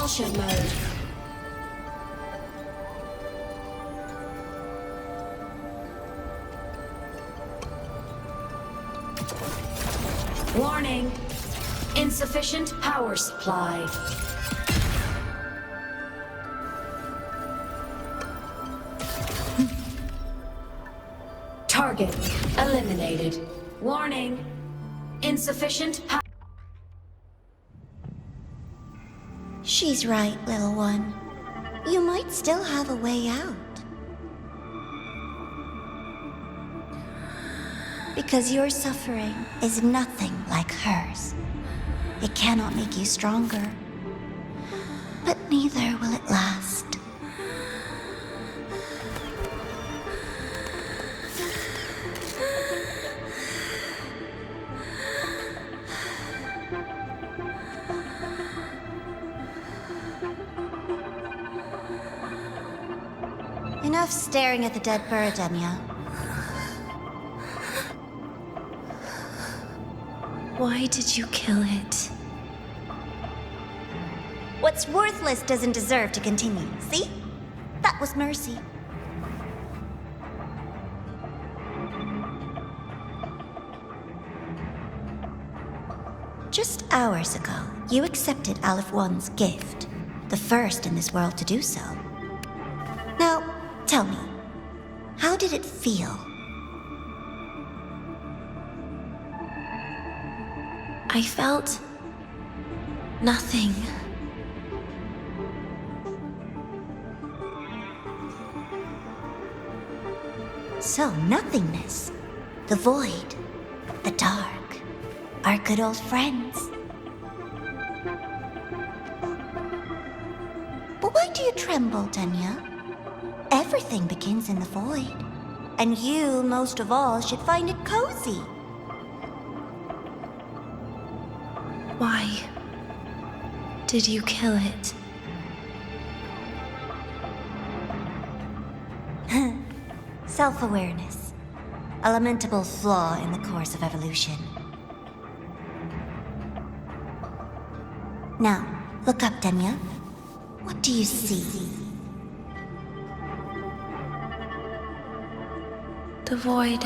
Propulsion mode. Warning. Insufficient power supply. Target eliminated. Warning. Insufficient power. She's right, little one. You might still have a way out. Because your suffering is nothing like hers. It cannot make you stronger, but neither will it last. Enough staring at the dead bird, Denia. Why did you kill it? What's worthless doesn't deserve to continue, see? That was mercy. Just hours ago, you accepted Aleph One's gift, the first in this world to do so. Now, tell me, how did it feel? I felt nothing. So, nothingness, the void, the dark, our good old friends. But why do you tremble, Denia? Everything begins in the void, and you, most of all, should find it cozy. Why did you kill it? Self-awareness. A lamentable flaw in the course of evolution. Now, look up, Denia. What do you see? The void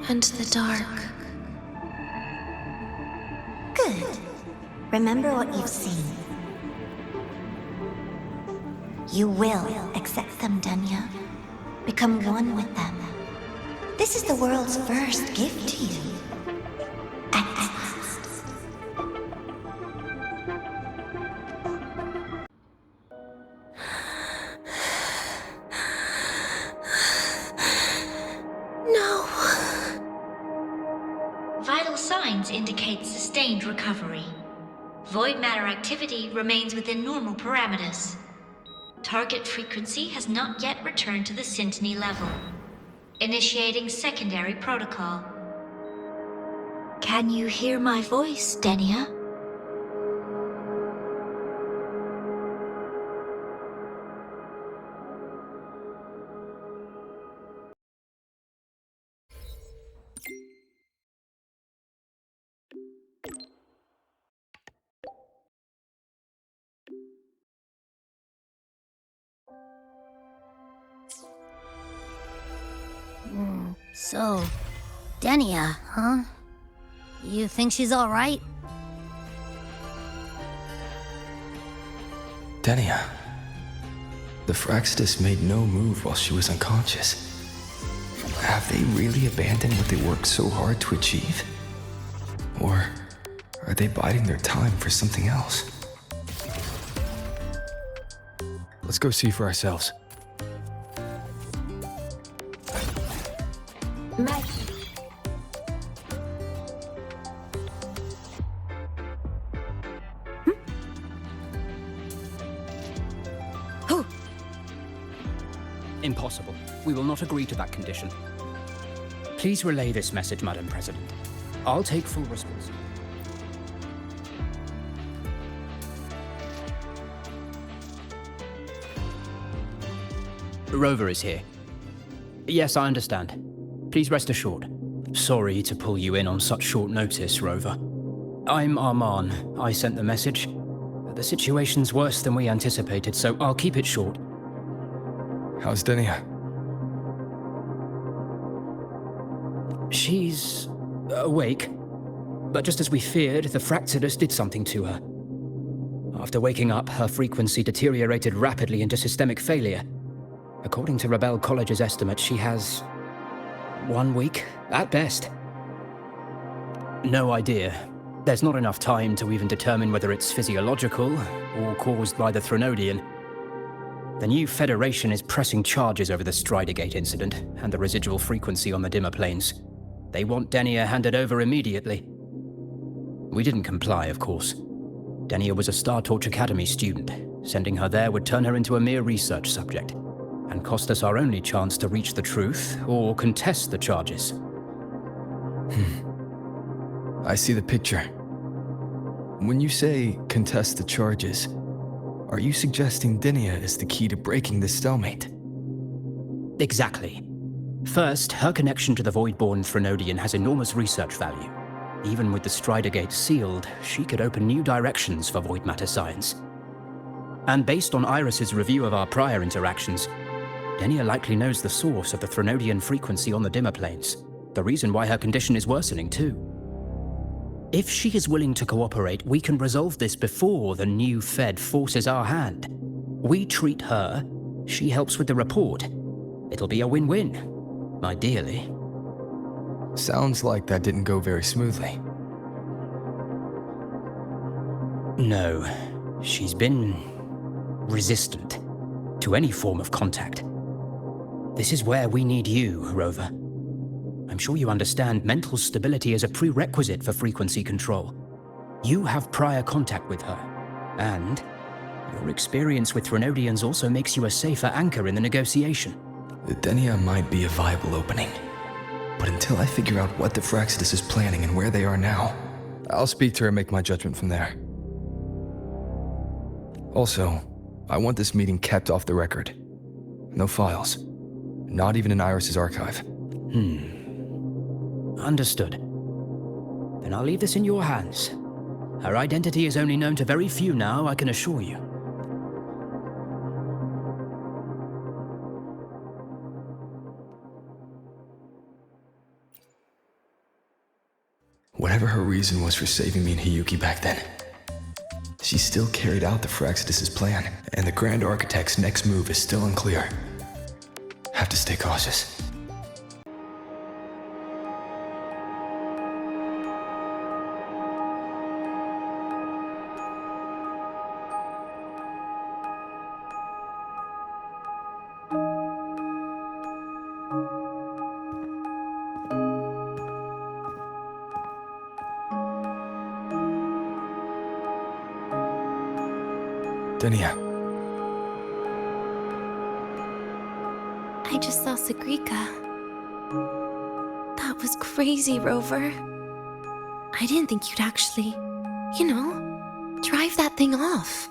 and the dark. Good. Remember what you've seen. You will accept them, Denia. Become one with them. This is the world's first gift to you. At last. No. Vital signs indicate sustained recovery. Void matter activity remains within normal parameters. Target frequency has not yet returned to the Syntony level. Initiating secondary protocol. Can you hear my voice, Denia? So, Denia, huh? You think she's all right? Denia. The Fraxis made no move while she was unconscious. Have they really abandoned what they worked so hard to achieve? Or are they biding their time for something else? Let's go see for ourselves. Impossible. We will not agree to that condition. Please relay this message, Madam President. I'll take full responsibility. Rover is here. Yes, I understand. Please rest assured. Sorry to pull you in on such short notice, Rover. I'm Arman. I sent the message. The situation's worse than we anticipated, so I'll keep it short. How's Denia? She's awake, but just as we feared, the Fractidus did something to her. After waking up, her frequency deteriorated rapidly into systemic failure. According to Rebel College's estimate, she has 1 week, at best. No idea. There's not enough time to even determine whether it's physiological or caused by the Threnodian. The new Federation is pressing charges over the Stridergate incident and the residual frequency on the dimmer planes. They want Denia handed over immediately. We didn't comply, of course. Denia was a Star Torch Academy student. Sending her there would turn her into a mere research subject, and cost us our only chance to reach the truth or contest the charges. I see the picture. When you say contest the charges, are you suggesting Denia is the key to breaking this stalemate? Exactly. First, her connection to the Voidborn Threnodian has enormous research value. Even with the Stridergate sealed, she could open new directions for void matter science. And based on Iris's review of our prior interactions, Denia likely knows the source of the Threnodian frequency on the dimmer planes, the reason why her condition is worsening too. If she is willing to cooperate, we can resolve this before the new Fed forces our hand. We treat her, she helps with the report. It'll be a win-win, ideally. Sounds like that didn't go very smoothly. No, she's been resistant to any form of contact. This is where we need you, Rover. I'm sure you understand mental stability is a prerequisite for frequency control. You have prior contact with her, and your experience with Threnodians also makes you a safer anchor in the negotiation. Denia might be a viable opening, but until I figure out what the Fractidus is planning and where they are now, I'll speak to her and make my judgment from there. Also, I want this meeting kept off the record. No files. Not even in Iris's archive. Understood. Then I'll leave this in your hands. Her identity is only known to very few now, I can assure you. Whatever her reason was for saving me and Hiyuki back then, she still carried out the Fractidus' plan, and the Grand Architect's next move is still unclear. Have to stay cautious. Denia. I just saw Sagrika. That was crazy, Rover. I didn't think you'd actually, drive that thing off.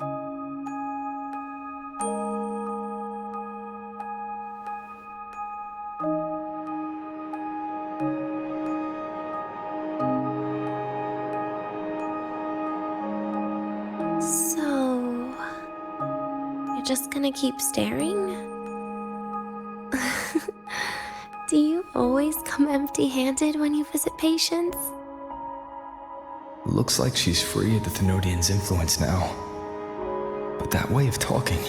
So, you're just gonna keep staring? Do you always come empty-handed when you visit patients? Looks like she's free of the Thenodian's influence now. But that way of talking...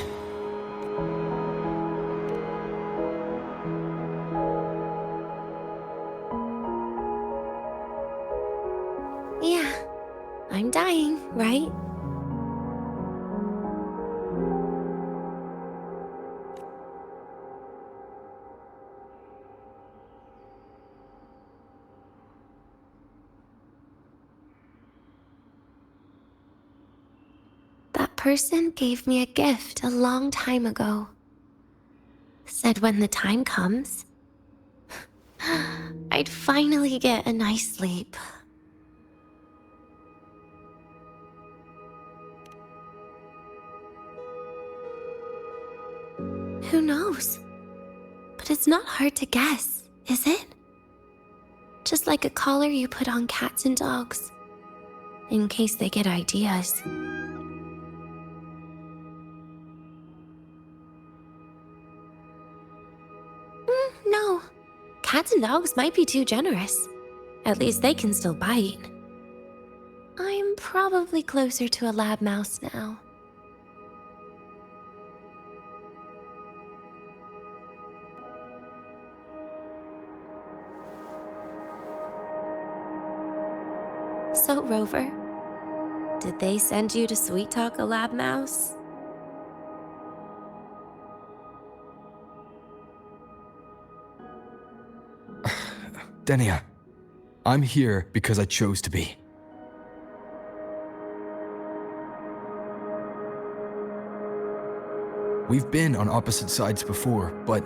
Yeah, I'm dying, right? That person gave me a gift a long time ago. Said when the time comes, I'd finally get a nice sleep. Who knows? But it's not hard to guess, is it? Just like a collar you put on cats and dogs, in case they get ideas. no. Cats and dogs might be too generous. At least they can still bite. I'm probably closer to a lab mouse now. So, Rover, did they send you to sweet talk a lab mouse? Denia, I'm here because I chose to be. We've been on opposite sides before, but...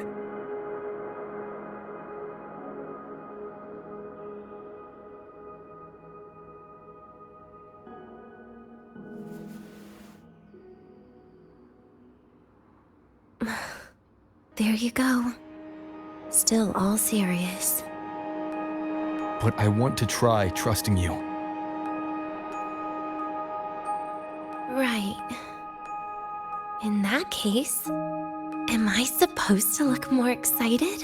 There you go. Still all serious. But I want to try trusting you. Right. In that case, am I supposed to look more excited?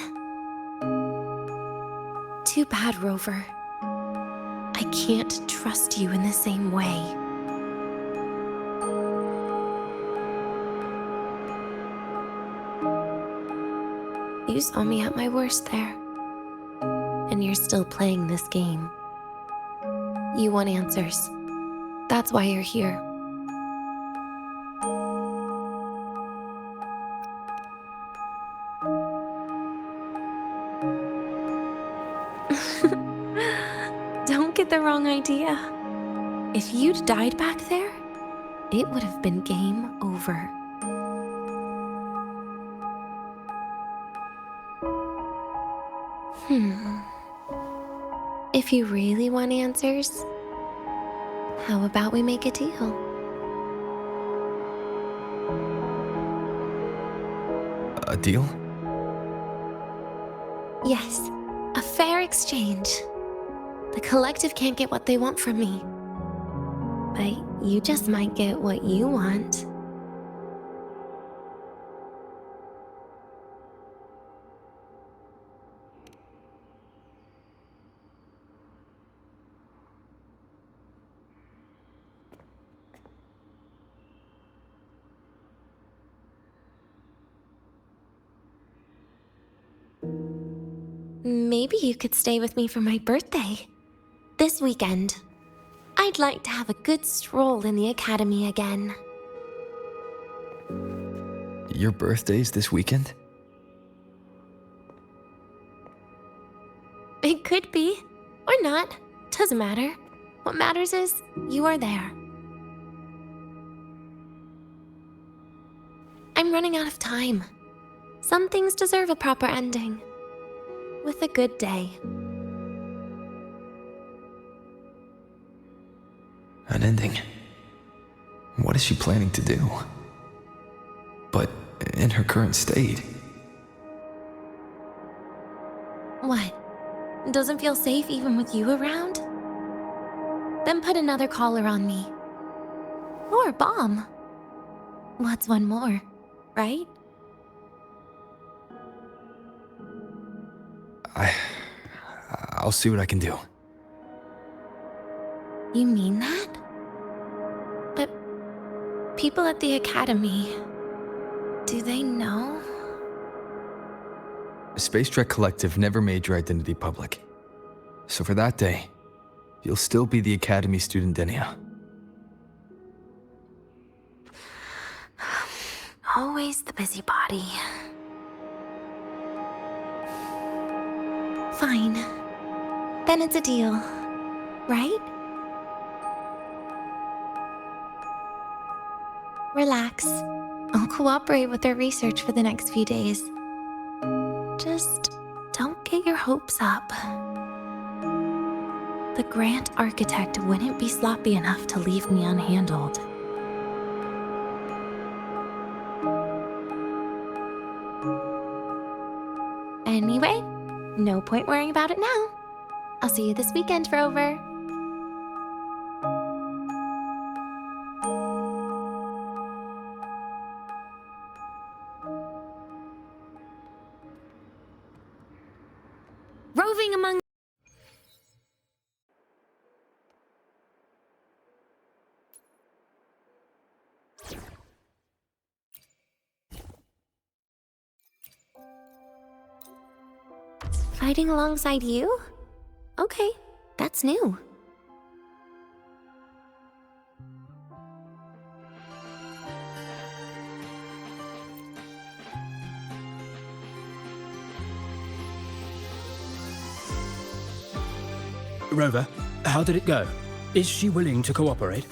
Too bad, Rover. I can't trust you in the same way. You saw me at my worst there. And you're still playing this game. You want answers. That's why you're here. Don't get the wrong idea. If you'd died back there, it would have been game over. If you really want answers, how about we make a deal? A deal? Yes, a fair exchange. The collective can't get what they want from me. But you just might get what you want. Maybe you could stay with me for my birthday. This weekend. I'd like to have a good stroll in the academy again. Your birthday's this weekend? It could be, or not. Doesn't matter. What matters is you are there. I'm running out of time. Some things deserve a proper ending. With a good day. An ending? What is she planning to do? But in her current state... What? Doesn't feel safe even with you around? Then put another collar on me. Or a bomb. What's one more, right? I'll see what I can do. You mean that? But people at the academy, do they know? Space Trek Collective never made your identity public. So for that day, you'll still be the Academy student Denia. Always the busybody. Fine. Then it's a deal, right? Relax. I'll cooperate with their research for the next few days. Just don't get your hopes up. The Grant architect wouldn't be sloppy enough to leave me unhandled. Anyway, no point worrying about it now. I'll see you this weekend, Rover. Roving among... Fighting alongside you? Okay, that's new. Rover, how did it go? Is she willing to cooperate?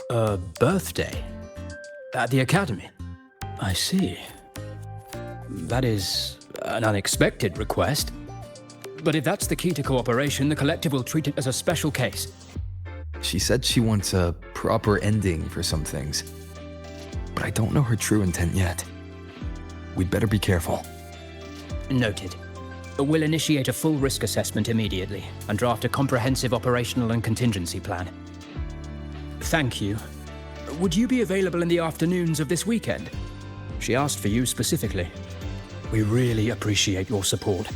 A birthday? At the academy? I see. That is an unexpected request. But if that's the key to cooperation, the collective will treat it as a special case. She said she wants a proper ending for some things. But I don't know her true intent yet. We'd better be careful. Noted. We'll initiate a full risk assessment immediately and draft a comprehensive operational and contingency plan. Thank you. Would you be available in the afternoons of this weekend? She asked for you specifically. We really appreciate your support.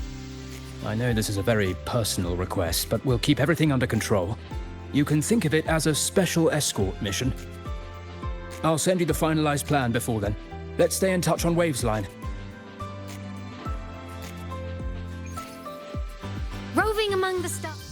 I know this is a very personal request, but we'll keep everything under control. You can think of it as a special escort mission. I'll send you the finalized plan before then. Let's stay in touch on Waves Line. Roving among the stars.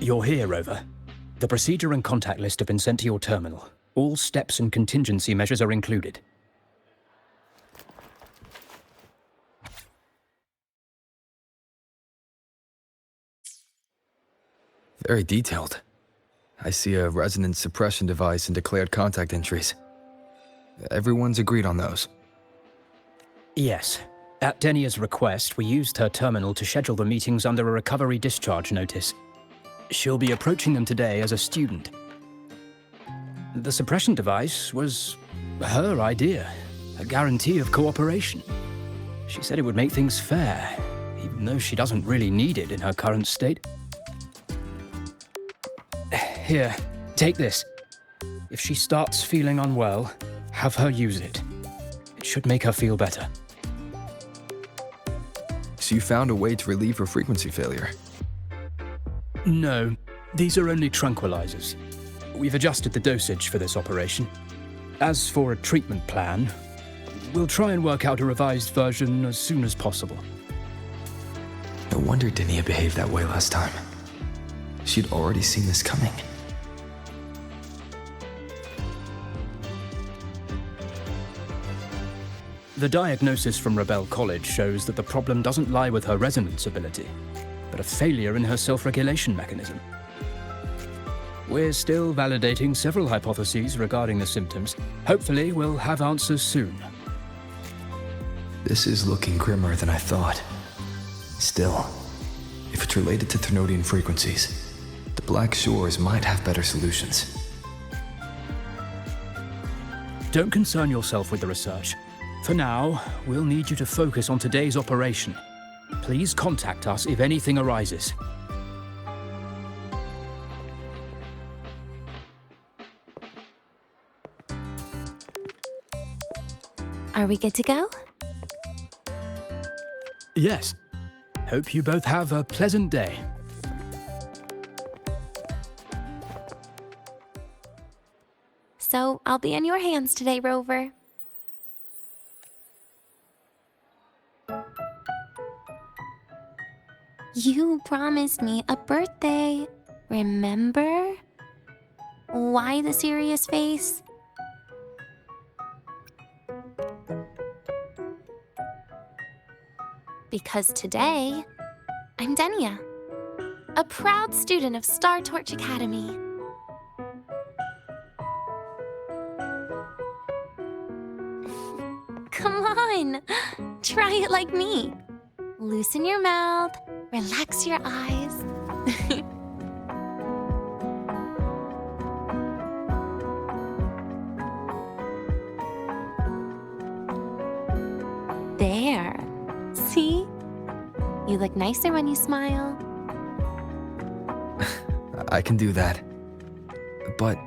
You're here, Rover. The procedure and contact list have been sent to your terminal. All steps and contingency measures are included. Very detailed. I see a resonance suppression device and declared contact entries. Everyone's agreed on those. Yes. At Denia's request, we used her terminal to schedule the meetings under a recovery discharge notice. She'll be approaching them today as a student. The suppression device was her idea, a guarantee of cooperation. She said it would make things fair, even though she doesn't really need it in her current state. Here, take this. If she starts feeling unwell, have her use it. It should make her feel better. So you found a way to relieve her frequency failure? No, these are only tranquilizers. We've adjusted the dosage for this operation. As for a treatment plan, we'll try and work out a revised version as soon as possible. No wonder Denia behaved that way last time. She'd already seen this coming. The diagnosis from Rebel College shows that the problem doesn't lie with her resonance ability, but a failure in her self-regulation mechanism. We're still validating several hypotheses regarding the symptoms. Hopefully, we'll have answers soon. This is looking grimmer than I thought. Still, if it's related to Thermodian frequencies, the Black Shores might have better solutions. Don't concern yourself with the research. For now, we'll need you to focus on today's operation. Please contact us if anything arises. Are we good to go? Yes. Hope you both have a pleasant day. So I'll be in your hands today, Rover. You promised me a birthday, remember? Why the serious face? Because today, I'm Denia, a proud student of Star Torch Academy. Come on, try it like me. Loosen your mouth, relax your eyes. There. See? You look nicer when you smile. I can do that. But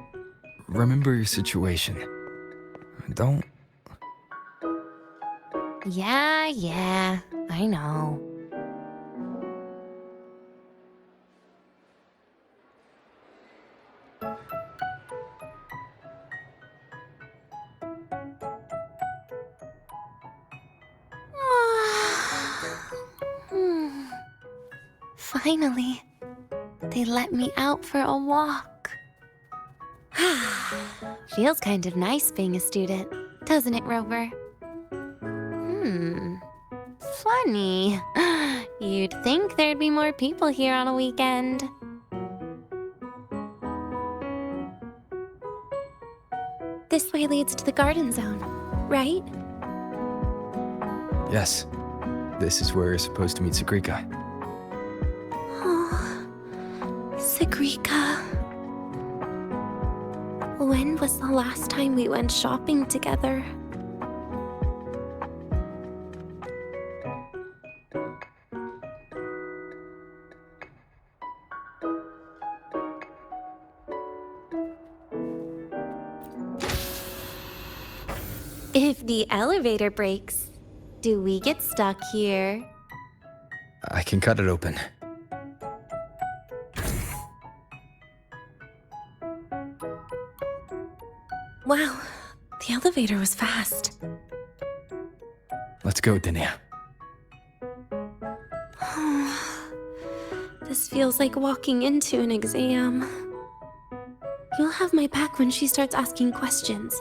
remember your situation. Don't... Yeah, I know. Finally, they let me out for a walk. Feels kind of nice being a student, doesn't it, Rover? Funny. You'd think there'd be more people here on a weekend. This way leads to the garden zone, right? Yes. This is where you're supposed to meet Sagrika. Oh, Sagrika. When was the last time we went shopping together? If the elevator breaks, do we get stuck here? I can cut it open. Wow, the elevator was fast. Let's go, Denia. This feels like walking into an exam. You'll have my back when she starts asking questions,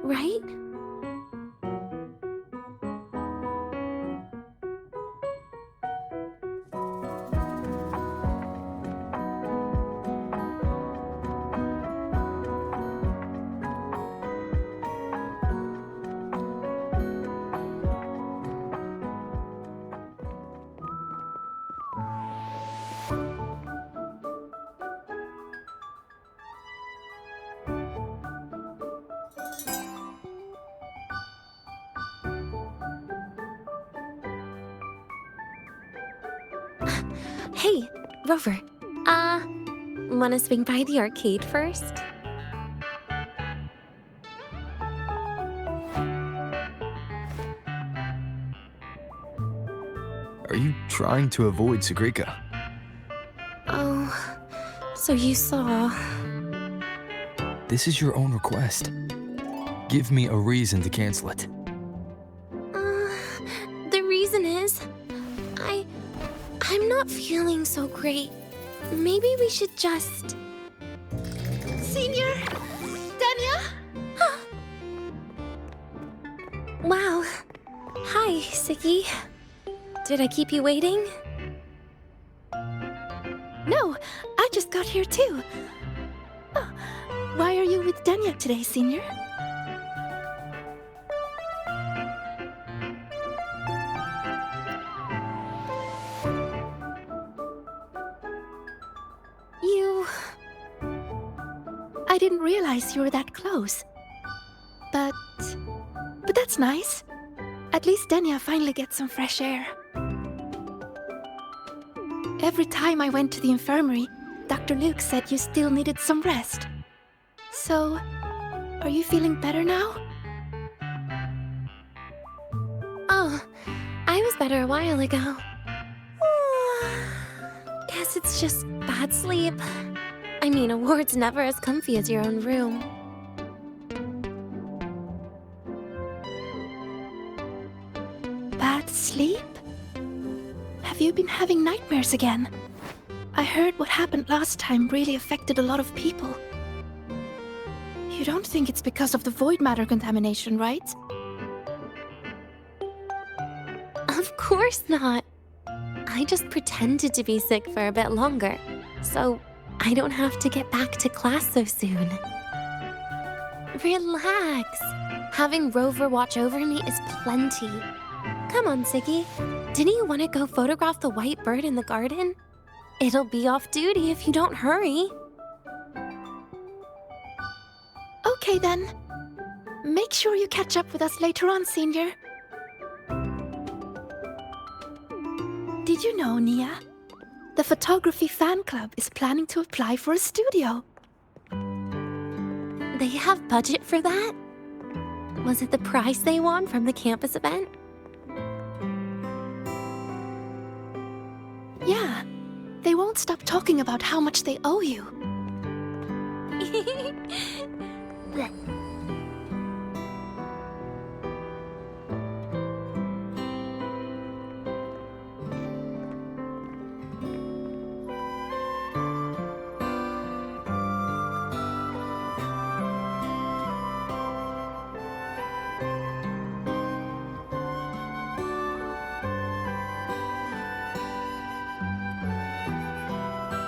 right? Hey, Rover. Wanna swing by the arcade first? Are you trying to avoid Sagrika? Oh, so you saw. This is your own request. Give me a reason to cancel it. The reason is, I'm not feeling so great. Maybe we should just... Senior? Denia? Wow. Hi, Siggy. Did I keep you waiting? No, I just got here too. Oh, why are you with Denia today, Senior? realize you were that close. But that's nice. At least Denia finally gets some fresh air. Every time I went to the infirmary, Dr. Luke said you still needed some rest. So, are you feeling better now? Oh, I was better a while ago. Guess it's just bad sleep. I mean, a ward's never as comfy as your own room. Bad sleep? Have you been having nightmares again? I heard what happened last time really affected a lot of people. You don't think it's because of the void matter contamination, right? Of course not. I just pretended to be sick for a bit longer, so I don't have to get back to class so soon. Relax. Having Rover watch over me is plenty. Come on, Siggy. Didn't you want to go photograph the white bird in the garden? It'll be off duty if you don't hurry. Okay then. Make sure you catch up with us later on, Senior. Did you know, Nia? The photography fan club is planning to apply for a studio. They have budget for that? Was it the prize they won from the campus event? Yeah. They won't stop talking about how much they owe you.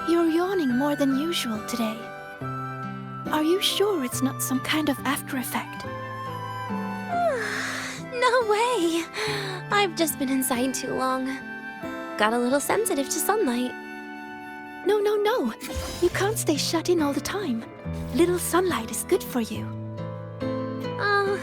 You're yawning more than usual today. Are you sure it's not some kind of after effect? No way! I've just been inside too long. Got a little sensitive to sunlight. No. You can't stay shut in all the time. Little sunlight is good for you. Oh,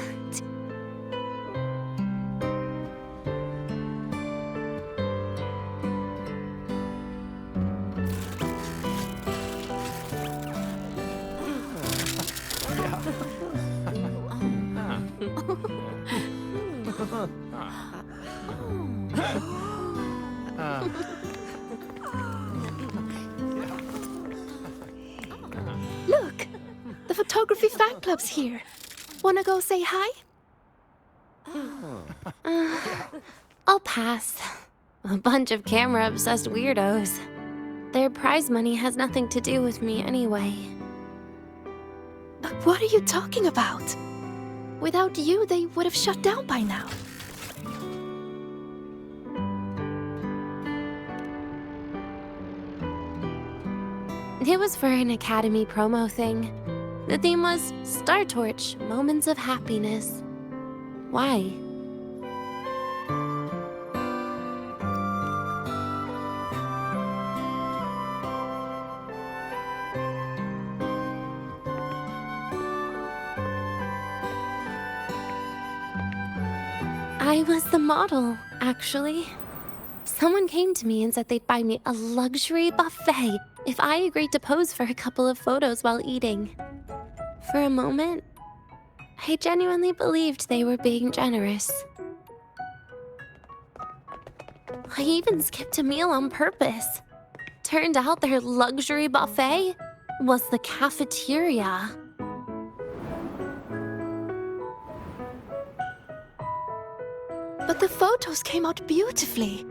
Look! The photography fan club's here. Wanna go say hi? I'll pass. A bunch of camera-obsessed weirdos. Their prize money has nothing to do with me anyway. What are you talking about? Without you, they would have shut down by now. It was for an Academy promo thing. The theme was Star Torch, Moments of Happiness. Why? I was the model, actually. Someone came to me and said they'd buy me a luxury buffet if I agreed to pose for a couple of photos while eating. For a moment, I genuinely believed they were being generous. I even skipped a meal on purpose. Turned out their luxury buffet was the cafeteria. But the photos came out beautifully.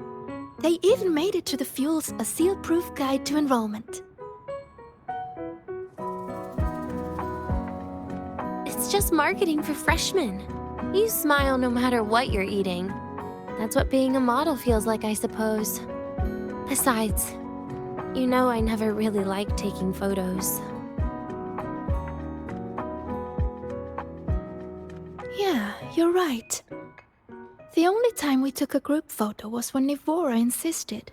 They even made it to the Fuel's A Seal-Proof Guide to Enrollment. It's just marketing for freshmen. You smile no matter what you're eating. That's what being a model feels like, I suppose. Besides, you know I never really liked taking photos. Yeah, you're right. The only time we took a group photo was when Nivora insisted.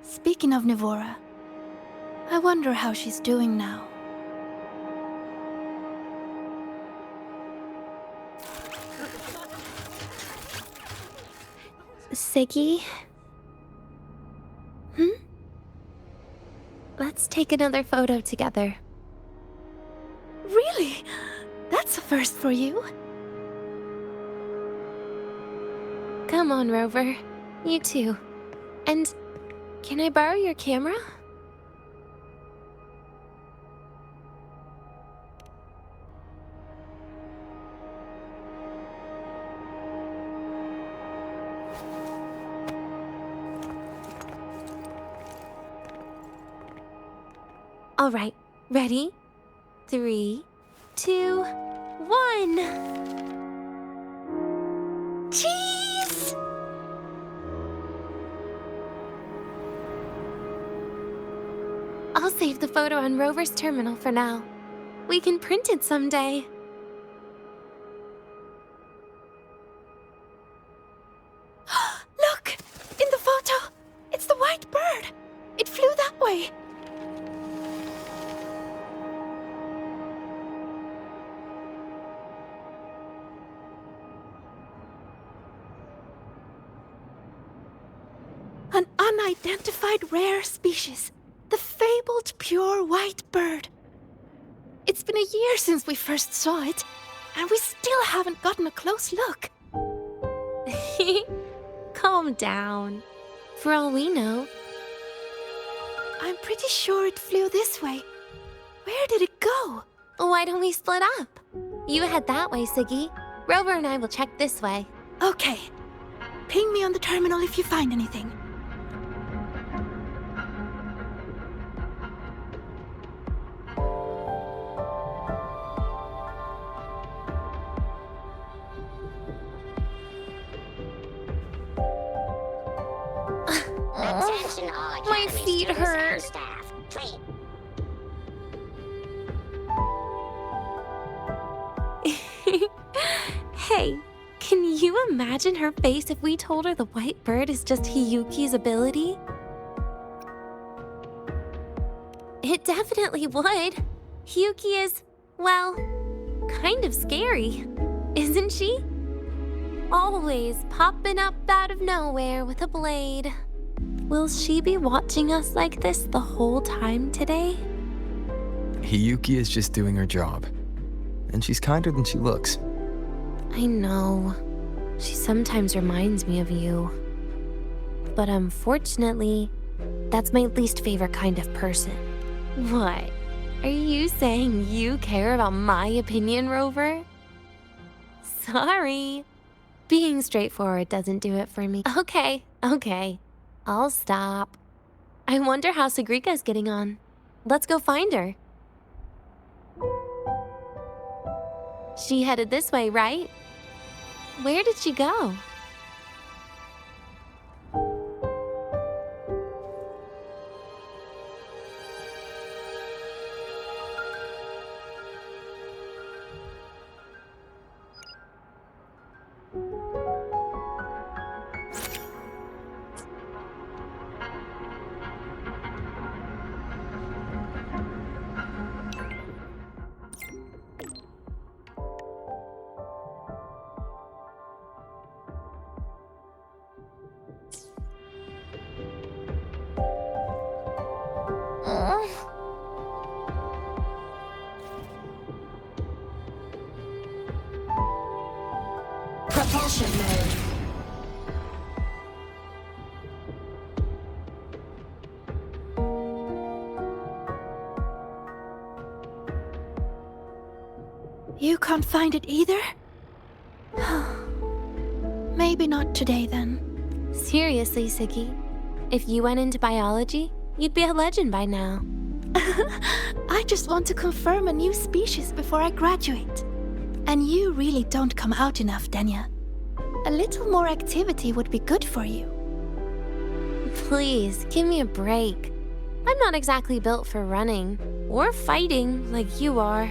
Speaking of Nivora, I wonder how she's doing now. Siggy? Let's take another photo together. Really? That's a first for you. Come on, Rover. You too. And can I borrow your camera? All right, ready? 3, 2, 1. Cheese! I'll save the photo on Rover's terminal for now. We can print it someday. Look! In the photo! It's the white bird! It flew that way! An unidentified rare species. The fabled pure white bird. It's been a year since we first saw it, and we still haven't gotten a close look. Calm down. For all we know. I'm pretty sure it flew this way. Where did it go? Why don't we split up? You head that way, Siggy. Rover and I will check this way. Okay. Ping me on the terminal if you find anything. My feet hurt. Hey, can you imagine her face if we told her the white bird is just Hiyuki's ability? It definitely would. Hiyuki is, well, kind of scary, isn't she? Always popping up out of nowhere with a blade. Will she be watching us like this the whole time today? Hiyuki is just doing her job. And she's kinder than she looks. I know. She sometimes reminds me of you. But unfortunately, that's my least favorite kind of person. What? Are you saying you care about my opinion, Rover? Sorry. Being straightforward doesn't do it for me. Okay. I'll stop. I wonder how Sagrika's getting on. Let's go find her. She headed this way, right? Where did she go? Propulsion mode. You can't find it either? Maybe not today then. Seriously, Siggy. If you went into biology, you'd be a legend by now. I just want to confirm a new species before I graduate. And you really don't come out enough, Denia. A little more activity would be good for you. Please, give me a break. I'm not exactly built for running or fighting like you are.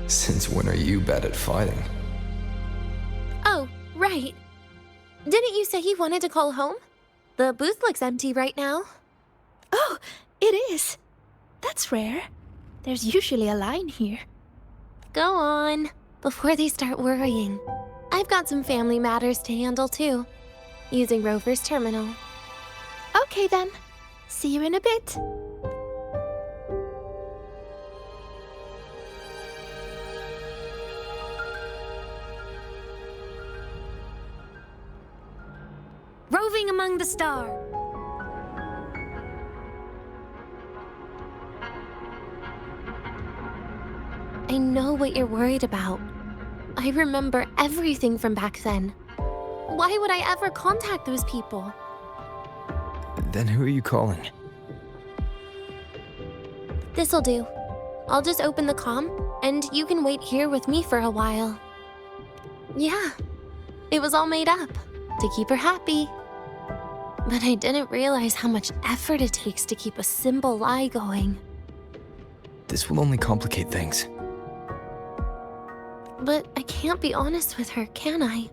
Since when are you bad at fighting? Oh, right. Didn't you say you wanted to call home? The booth looks empty right now. Oh, it is. That's rare. There's usually a line here. Go on, before they start worrying. I've got some family matters to handle too, using Rover's terminal. Okay then. See you in a bit. Roving among the stars. I know what you're worried about. I remember everything from back then. Why would I ever contact those people? Then who are you calling? This'll do. I'll just open the comm, and you can wait here with me for a while. Yeah, it was all made up, to keep her happy. But I didn't realize how much effort it takes to keep a simple lie going. This will only complicate things. But I can't be honest with her, can I?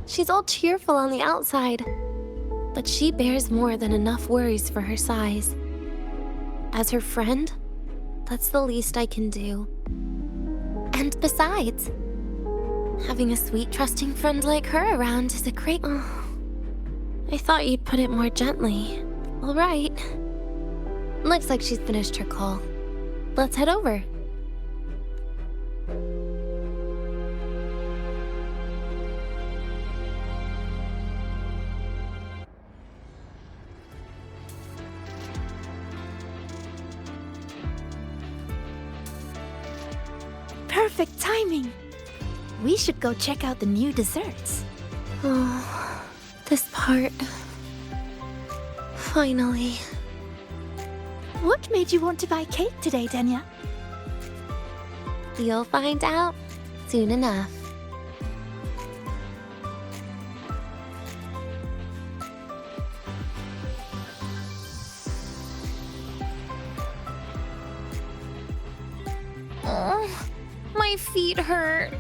She's all cheerful on the outside, but she bears more than enough worries for her size. As her friend, that's the least I can do. And besides, having a sweet, trusting friend like her around is a great... Oh, I thought you'd put it more gently. All right. Looks like she's finished her call. Let's head over. Perfect timing. We should go check out the new desserts. Oh, this part. Finally. What made you want to buy cake today, Denia? You'll find out soon enough. Oh, my feet hurt.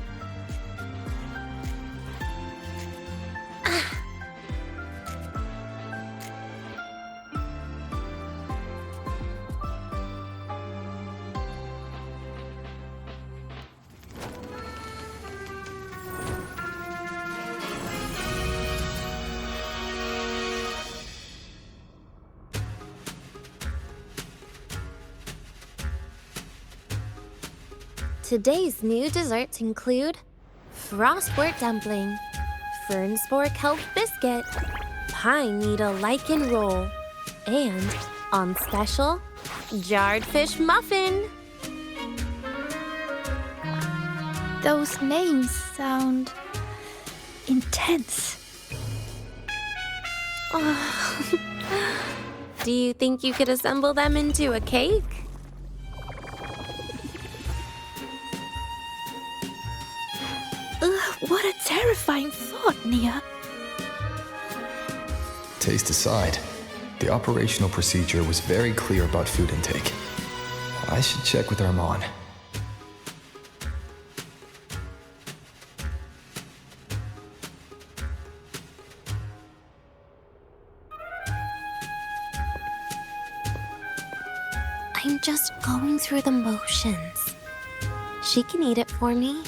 Today's new desserts include frostwort dumpling, fern spore kelp biscuit, pine needle lichen roll, and, on special, jarred fish muffin. Those names sound intense. Do you think you could assemble them into a cake? What a terrifying thought, Nia. Taste aside, the operational procedure was very clear about food intake. I should check with Armand. I'm just going through the motions. She can eat it for me.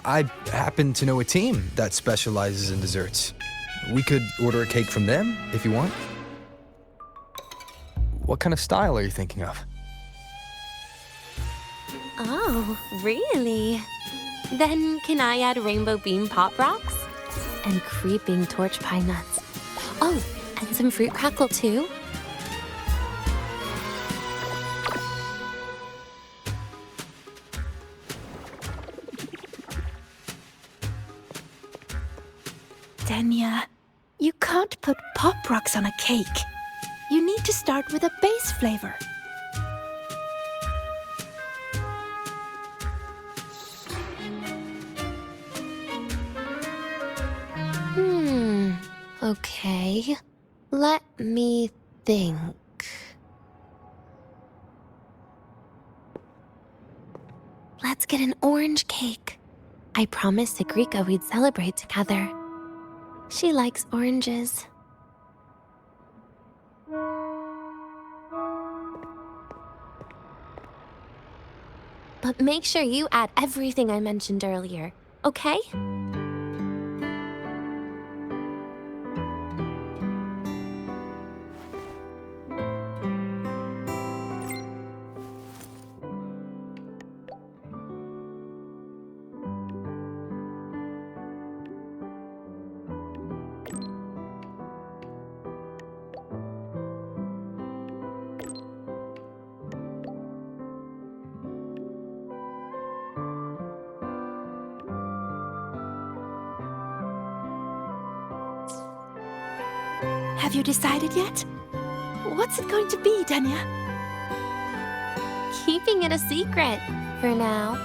I happen to know a team that specializes in desserts. We could order a cake from them if you want. What kind of style are you thinking of? Oh, really? Then can I add rainbow bean pop rocks? And creeping torch pine nuts. Oh, and some fruit crackle too? Denia, you can't put pop rocks on a cake. You need to start with a base flavor. Okay. Let me think. Let's get an orange cake. I promised Sigrika we'd celebrate together. She likes oranges. But make sure you add everything I mentioned earlier, okay? Have you decided yet? What's it going to be, Denia? Keeping it a secret for now.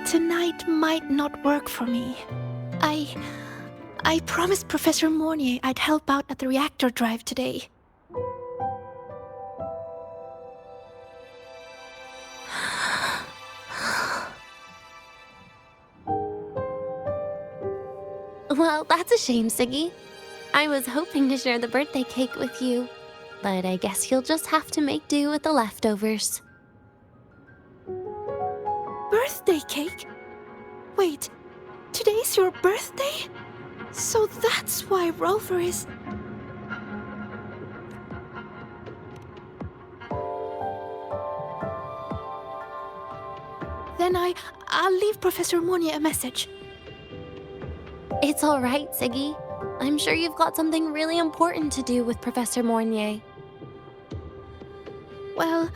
Tonight might not work for me. I promised Professor Mornier I'd help out at the reactor drive today. Well, that's a shame, Siggy. I was hoping to share the birthday cake with you, but I guess you'll just have to make do with the leftovers. Birthday cake? Wait, today's your birthday? So that's why Rover is... Then I'll leave Professor Mornier a message. It's all right, Siggy. I'm sure you've got something really important to do with Professor Mornier. Well,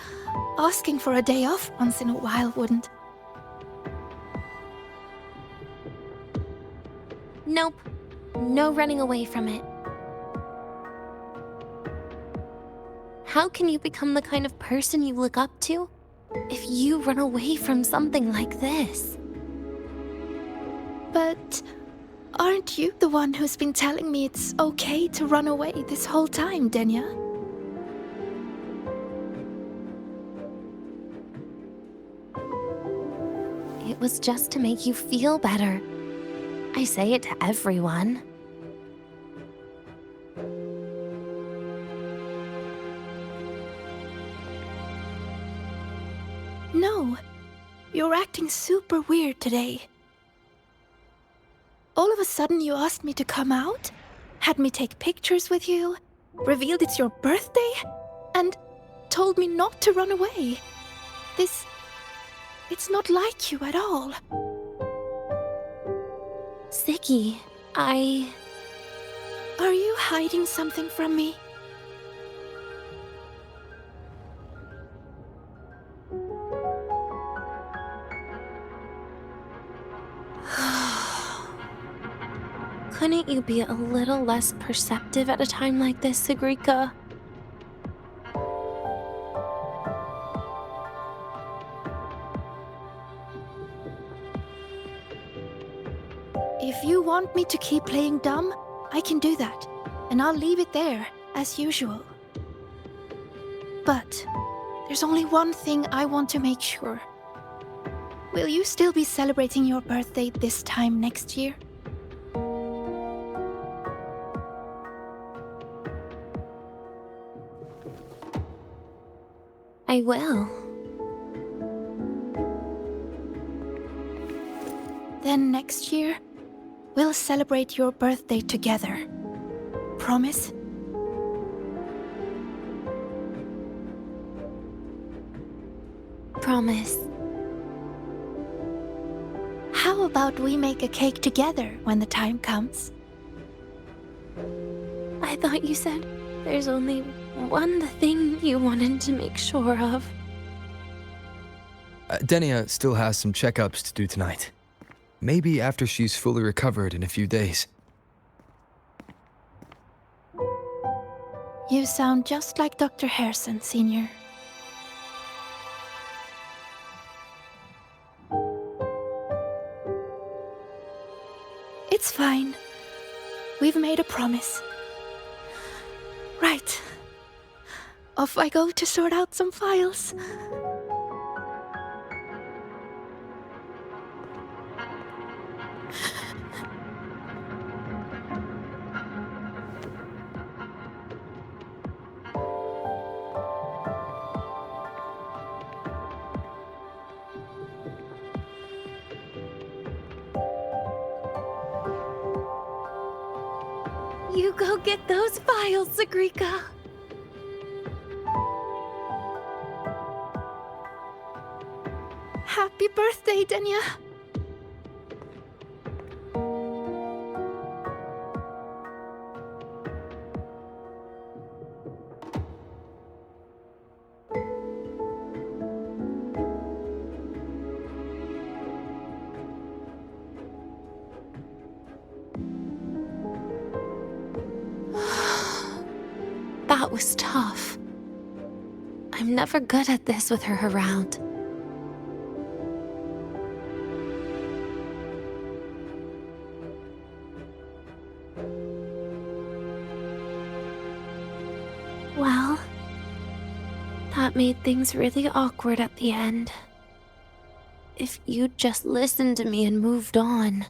asking for a day off once in a while wouldn't. Nope. No running away from it. How can you become the kind of person you look up to if you run away from something like this? But aren't you the one who's been telling me it's okay to run away this whole time, Denia? It was just to make you feel better. I say it to everyone. No, you're acting super weird today. All of a sudden you asked me to come out, had me take pictures with you, revealed it's your birthday, and told me not to run away. It's not like you at all. Siggy, Are you hiding something from me? Couldn't you be a little less perceptive at a time like this, Sigrika? If you want me to keep playing dumb, I can do that, and I'll leave it there, as usual. But there's only one thing I want to make sure. Will you still be celebrating your birthday this time next year? I will. Then next year, we'll celebrate your birthday together. Promise? Promise. How about we make a cake together when the time comes? I thought you said there's only one thing you wanted to make sure of. Denia still has some checkups to do tonight. Maybe after she's fully recovered in a few days. You sound just like Dr. Harrison, Senior. It's fine. We've made a promise. Right. Off I go to sort out some files. You go get those files, Sagrika. Happy birthday, Denia. That was tough. I'm never good at this with her around. Well, that made things really awkward at the end. If you'd just listened to me and moved on.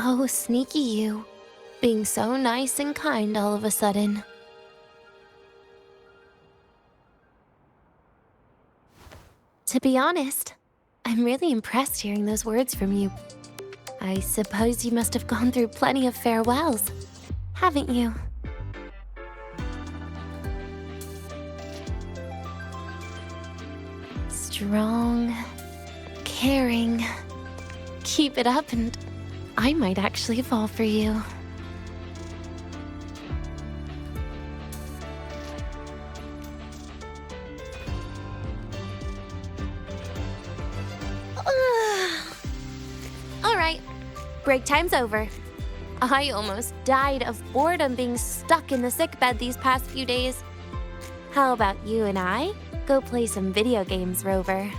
Oh, sneaky you. Being so nice and kind all of a sudden. To be honest, I'm really impressed hearing those words from you. I suppose you must have gone through plenty of farewells, haven't you? Strong, caring. Keep it up and I might actually fall for you. Alright, break time's over. I almost died of boredom being stuck in the sickbed these past few days. How about you and I go play some video games, Rover?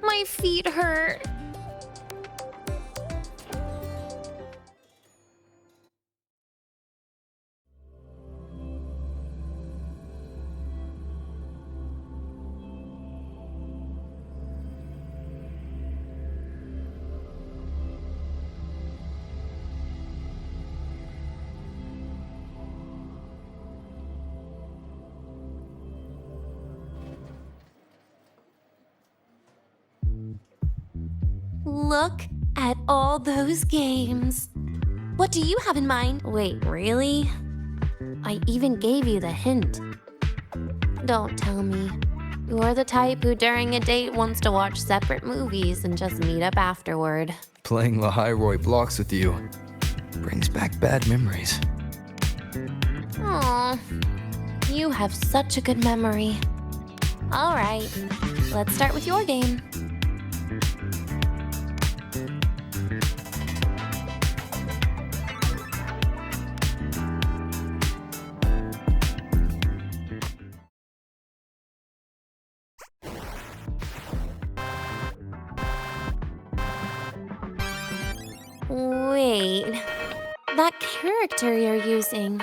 My feet hurt. Look at all those games. What do you have in mind? Wait, really? I even gave you the hint. Don't tell me. You're the type who during a date wants to watch separate movies and just meet up afterward. Playing Lahairoi blocks with you brings back bad memories. Aw, you have such a good memory. All right, let's start with your game. Wait, that character you're using,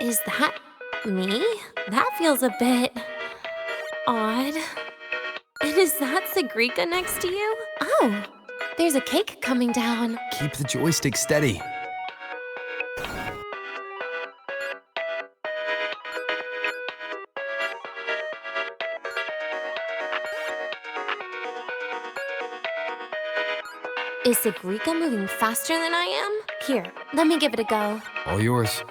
is that me? That feels a bit odd. And is that Sagrika next to you? Oh, there's a cake coming down. Keep the joystick steady. Is Sigrika moving faster than I am? Here, let me give it a go. All yours.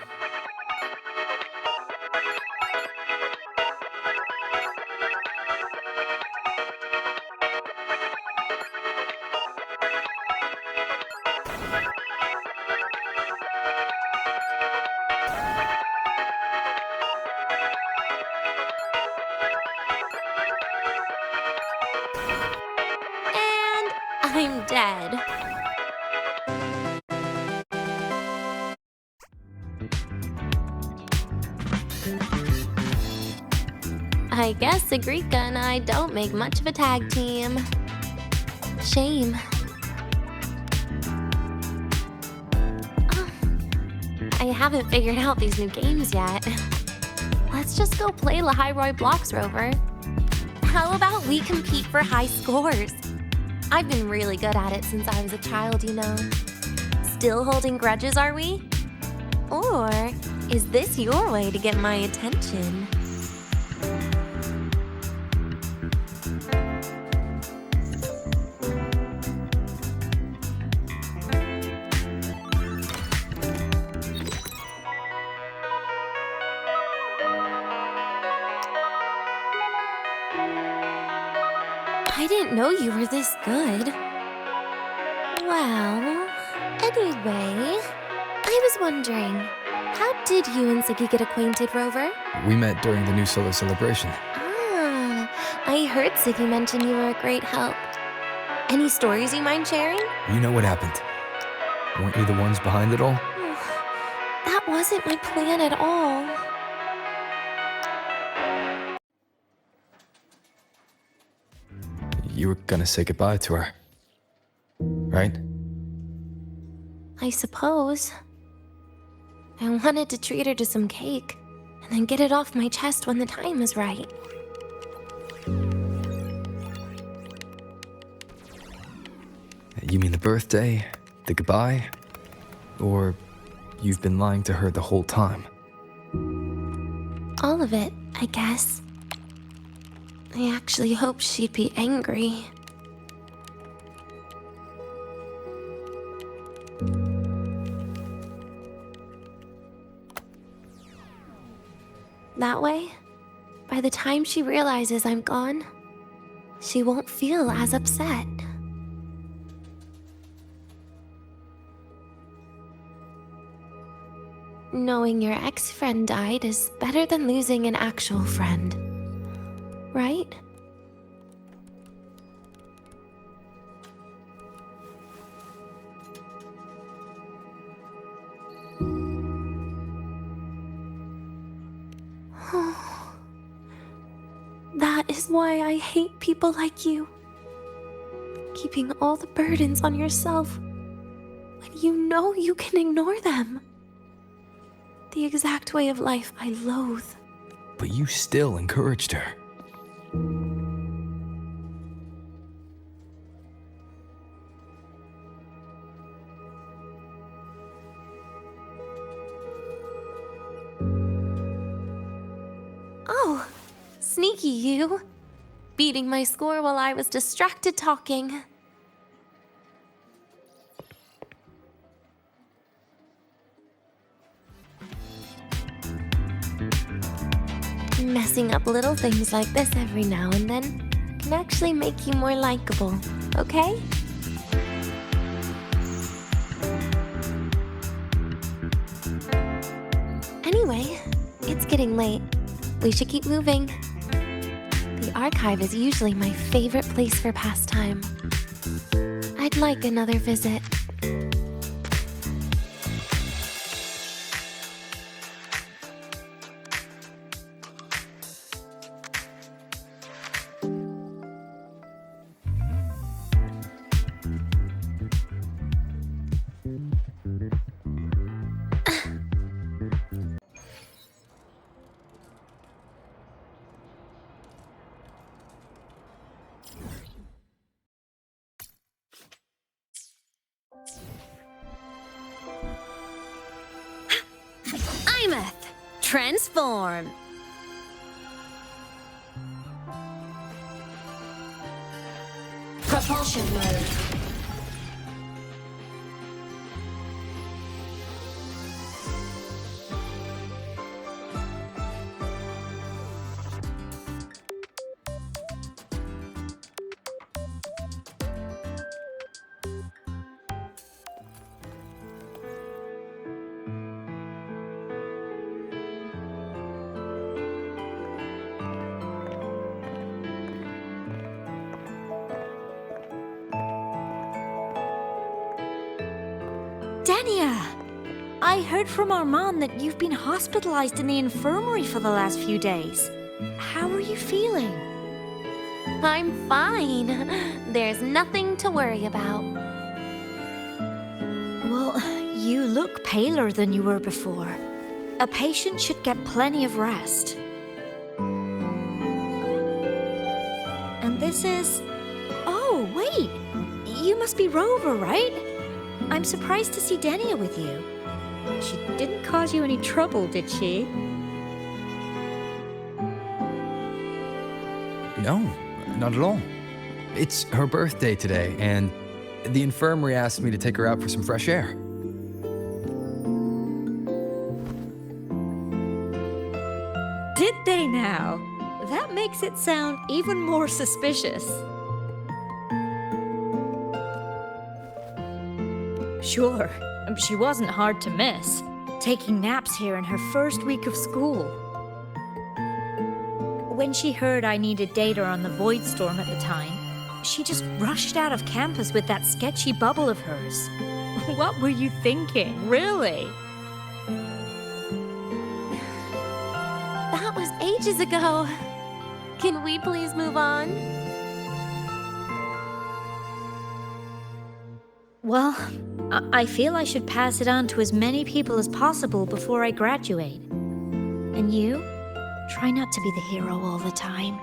And I'm dead. I guess Sigrika and I don't make much of a tag team. Shame. Oh, I haven't figured out these new games yet. Let's just go play Lahiroi Blocks, Rover. How about we compete for high scores? I've been really good at it since I was a child, you know. Still holding grudges, are we? Or is this your way to get my attention? I didn't know you were this good. Well, anyway, I was wondering, how did you and Siggy get acquainted, Rover? We met during the New Solar celebration. Ah, I heard Siggy mention you were a great help. Any stories you mind sharing? You know what happened. Weren't you the ones behind it all? That wasn't my plan at all. You were gonna say goodbye to her. Right? I suppose. I wanted to treat her to some cake, and then get it off my chest when the time is right. You mean the birthday, the goodbye? Or you've been lying to her the whole time? All of it, I guess. I actually hoped she'd be angry. That way, by the time she realizes I'm gone, she won't feel as upset. Knowing your ex-friend died is better than losing an actual friend. Right? That is why I hate people like you. Keeping all the burdens on yourself when you know you can ignore them. The exact way of life I loathe. But you still encouraged her. Oh, sneaky you. Beating my score while I was distracted talking. Messing up little things like this every now and then can actually make you more likable, okay? Anyway, it's getting late. We should keep moving. The archive is usually my favorite place for pastime. I'd like another visit. Transform! Propulsion mode. Denia! I heard from Armand that you've been hospitalized in the infirmary for the last few days. How are you feeling? I'm fine. There's nothing to worry about. Well, you look paler than you were before. A patient should get plenty of rest. And this is... Oh, wait! You must be Rover, right? I'm surprised to see Denia with you. She didn't cause you any trouble, did she? No, not at all. It's her birthday today, and the infirmary asked me to take her out for some fresh air. Did they now? That makes it sound even more suspicious. Sure, she wasn't hard to miss, taking naps here in her first week of school. When she heard I needed data on the Void Storm at the time, she just rushed out of campus with that sketchy bubble of hers. What were you thinking, really? That was ages ago. Can we please move on? Well, I feel I should pass it on to as many people as possible before I graduate. And you? Try not to be the hero all the time.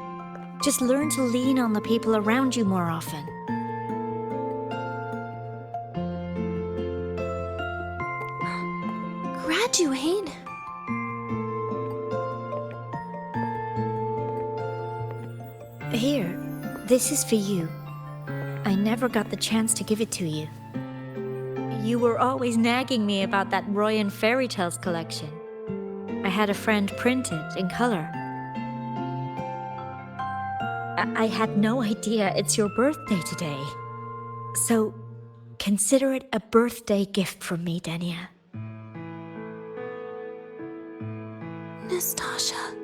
Just learn to lean on the people around you more often. Graduate? Here, this is for you. I never got the chance to give it to you. You were always nagging me about that Roy and Fairy Tales collection. I had a friend print it in color. I had no idea it's your birthday today. So, consider it a birthday gift from me, Denia. Nastasha,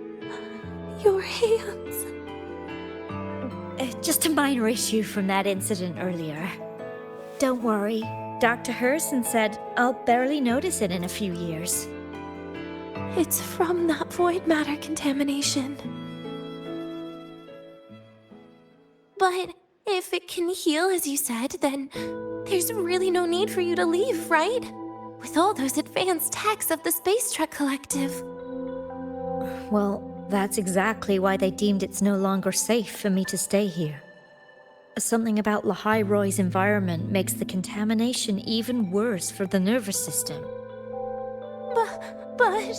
your hands. Just a minor issue from that incident earlier. Don't worry, Dr. Herson said I'll barely notice it in a few years. It's from that void matter contamination. But if it can heal, as you said, then there's really no need for you to leave, right? With all those advanced techs of the Space Trek Collective. Well, that's exactly why they deemed it's no longer safe for me to stay here. Something about Lahai Roy's environment makes the contamination even worse for the nervous system. But...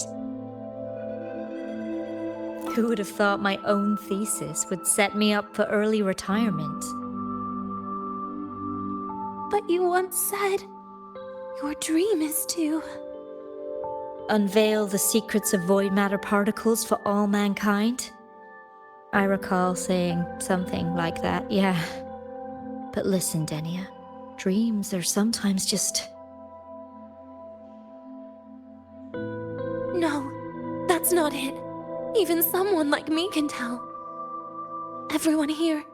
Who would have thought my own thesis would set me up for early retirement? But you once said your dream is to... Unveil the secrets of void matter particles for all mankind? I recall saying something like that, yeah. But listen, Denia, dreams are sometimes just... No, that's not it. Even someone like me can tell. Everyone here.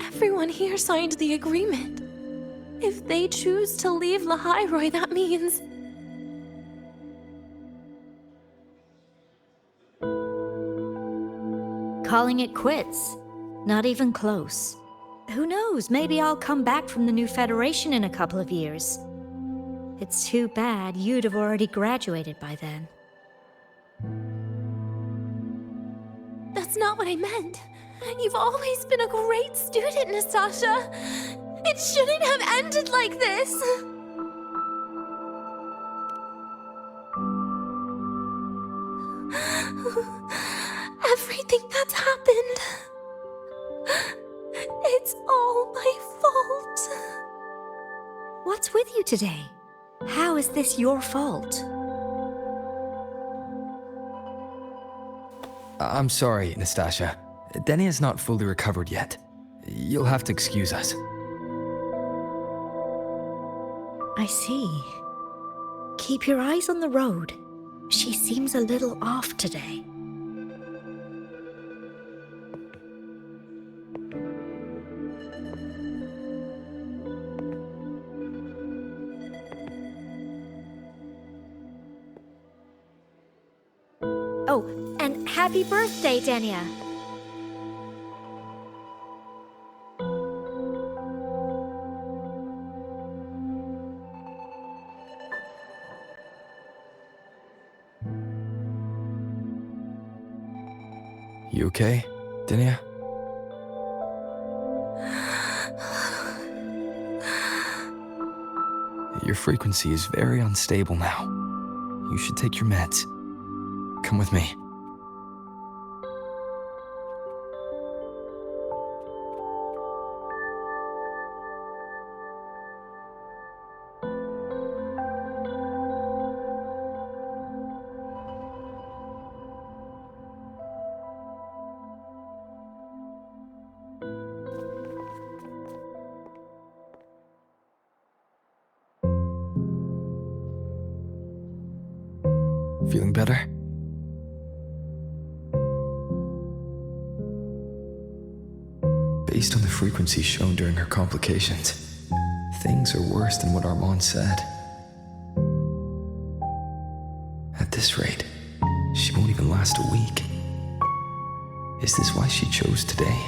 Everyone here signed the agreement. If they choose to leave Lahai Roy, that means... Calling it quits. Not even close. Who knows, maybe I'll come back from the new Federation in a couple of years. It's too bad you'd have already graduated by then. That's not what I meant. You've always been a great student, Nastasha. It shouldn't have ended like this. Everything that's happened... It's all my fault. What's with you today? How is this your fault? I'm sorry, Nastasha. Denia's not fully recovered yet. You'll have to excuse us. I see. Keep your eyes on the road. She seems a little off today. Happy birthday, Denia. You okay, Denia? Your frequency is very unstable now. You should take your meds. Come with me. Feeling better? Based on the frequency shown during her complications, things are worse than what Armand said. At this rate, she won't even last a week. Is this why she chose today?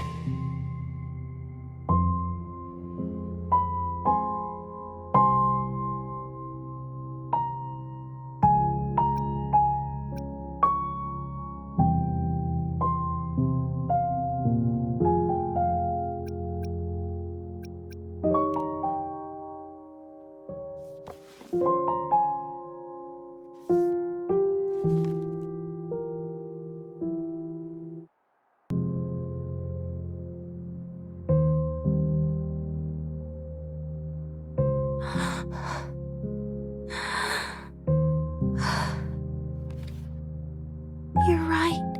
You're right.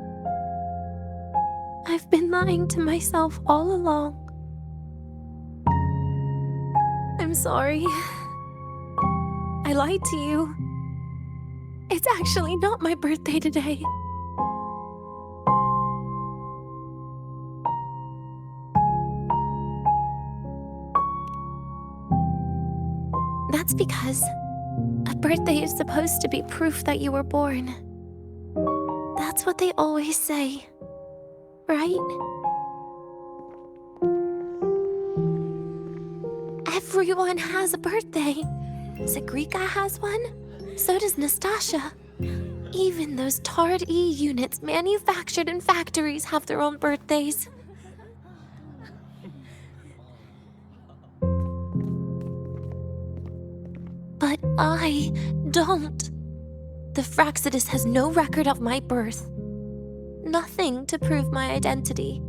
I've been lying to myself all along. I'm sorry. I lied to you. It's actually not my birthday today. That's because a birthday is supposed to be proof that you were born. That's what they always say, right? Everyone has a birthday. Zagrika has one, so does Nastasha. Even those tarred E units manufactured in factories have their own birthdays. But I don't. The Fraxidus has no record of my birth. Nothing to prove my identity.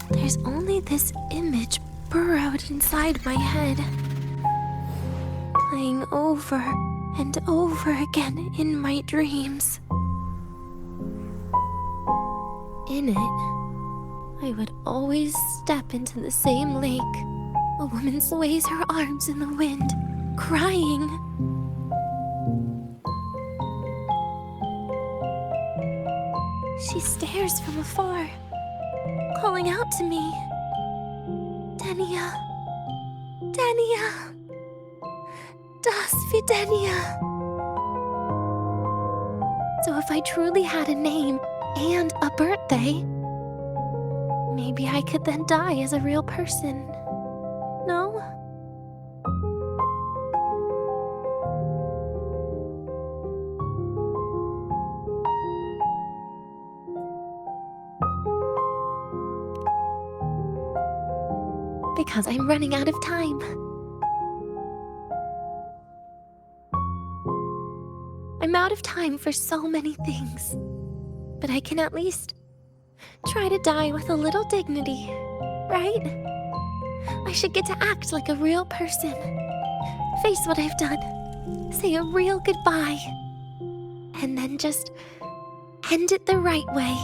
There's only this image burrowed inside my head, playing over and over again in my dreams. In it, I would always step into the same lake. A woman sways her arms in the wind, crying. She stares from afar, calling out to me. Denia. Denia. Das Videnia. So if I truly had a name and a birthday, maybe I could then die as a real person. No? Because I'm running out of time. I'm out of time for so many things, but I can at least try to die with a little dignity, right? I should get to act like a real person, face what I've done, say a real goodbye, and then just end it the right way.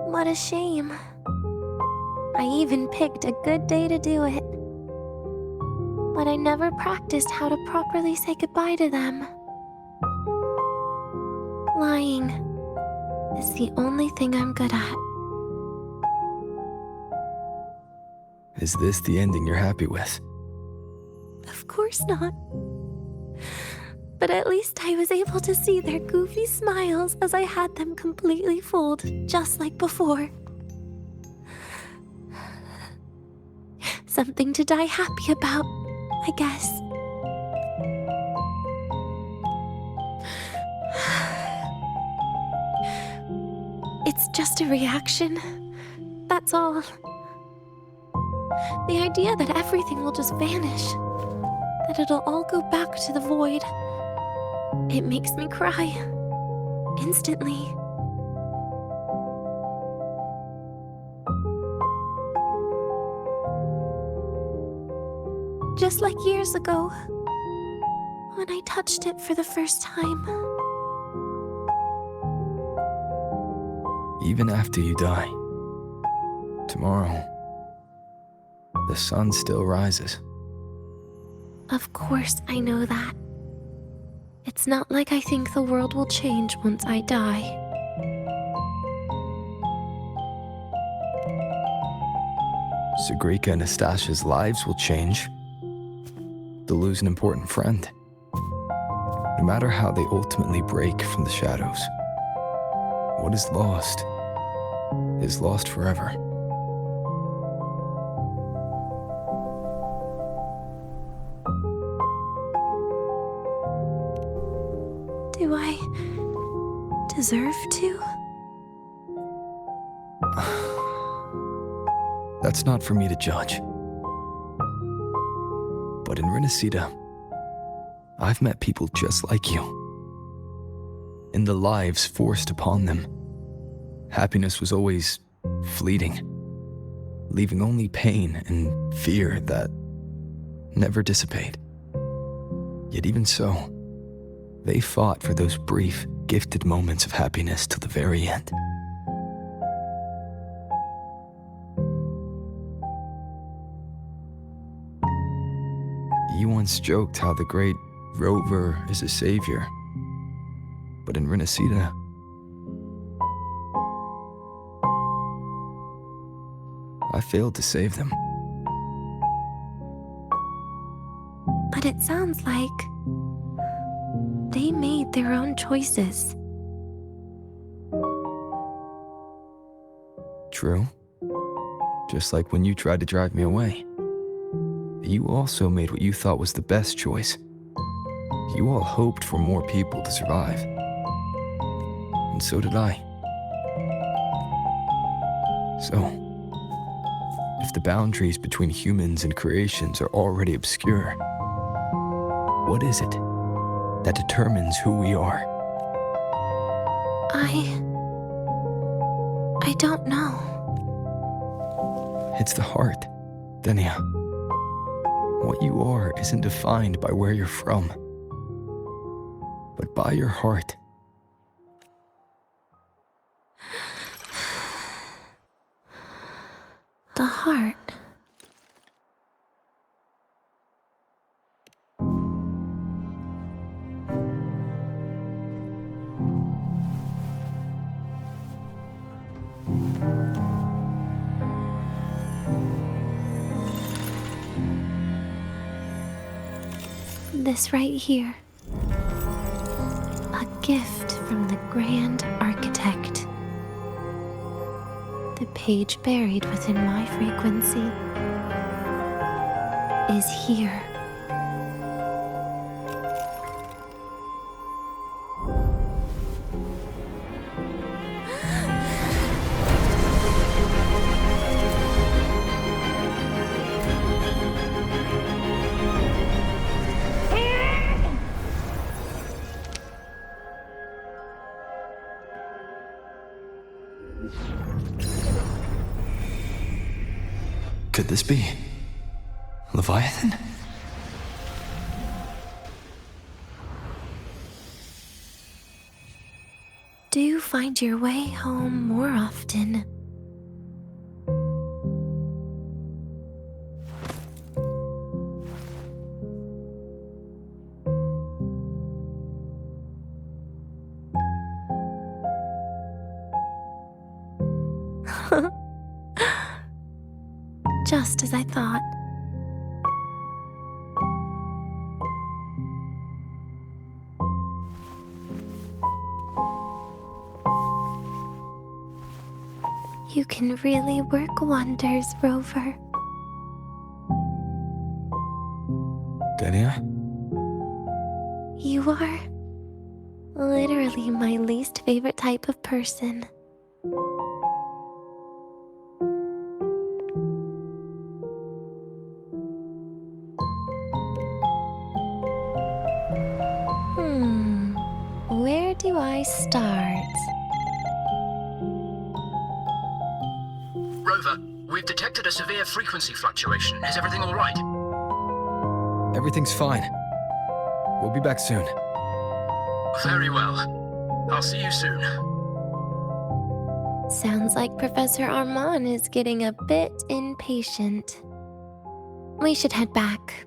What a shame. I even picked a good day to do it. But I never practiced how to properly say goodbye to them. Lying. is the only thing I'm good at. Is this the ending you're happy with? Of course not. But at least I was able to see their goofy smiles as I had them completely fooled, just like before. Something to die happy about, I guess. It's just a reaction. That's all. The idea that everything will just vanish, that it'll all go back to the void, it makes me cry. Instantly. Just like years ago, when I touched it for the first time. Even after you die, tomorrow, the sun still rises. Of course I know that. It's not like I think the world will change once I die. Sigrika and Nastasha's lives will change. They'll lose an important friend. No matter how they ultimately break from the shadows, what is lost forever. Do I deserve to? That's not for me to judge. But in Renacida, I've met people just like you. In the lives forced upon them, happiness was always fleeting, leaving only pain and fear that never dissipate. Yet even so, they fought for those brief, gifted moments of happiness till the very end. You once joked how the great Rover is a savior, but in Renacida, I failed to save them. But it sounds like they made their own choices. True. Just like when you tried to drive me away. You also made what you thought was the best choice. You all hoped for more people to survive. And so did I. So, if the boundaries between humans and creations are already obscure, what is it that determines who we are? I don't know. It's the heart, Denia. What you are isn't defined by where you're from, but by your heart. The heart. This right here. A gift from the Grand Architect. The page buried within my frequency is here. Could this be Leviathan? Do you find your way home more often? Just as I thought. You can really work wonders, Rover. Denia? You are literally my least favorite type of person. Where do I start? Rover, we've detected a severe frequency fluctuation. Is everything all right? Everything's fine. We'll be back soon. Very well. I'll see you soon. Sounds like Professor Armand is getting a bit impatient. We should head back.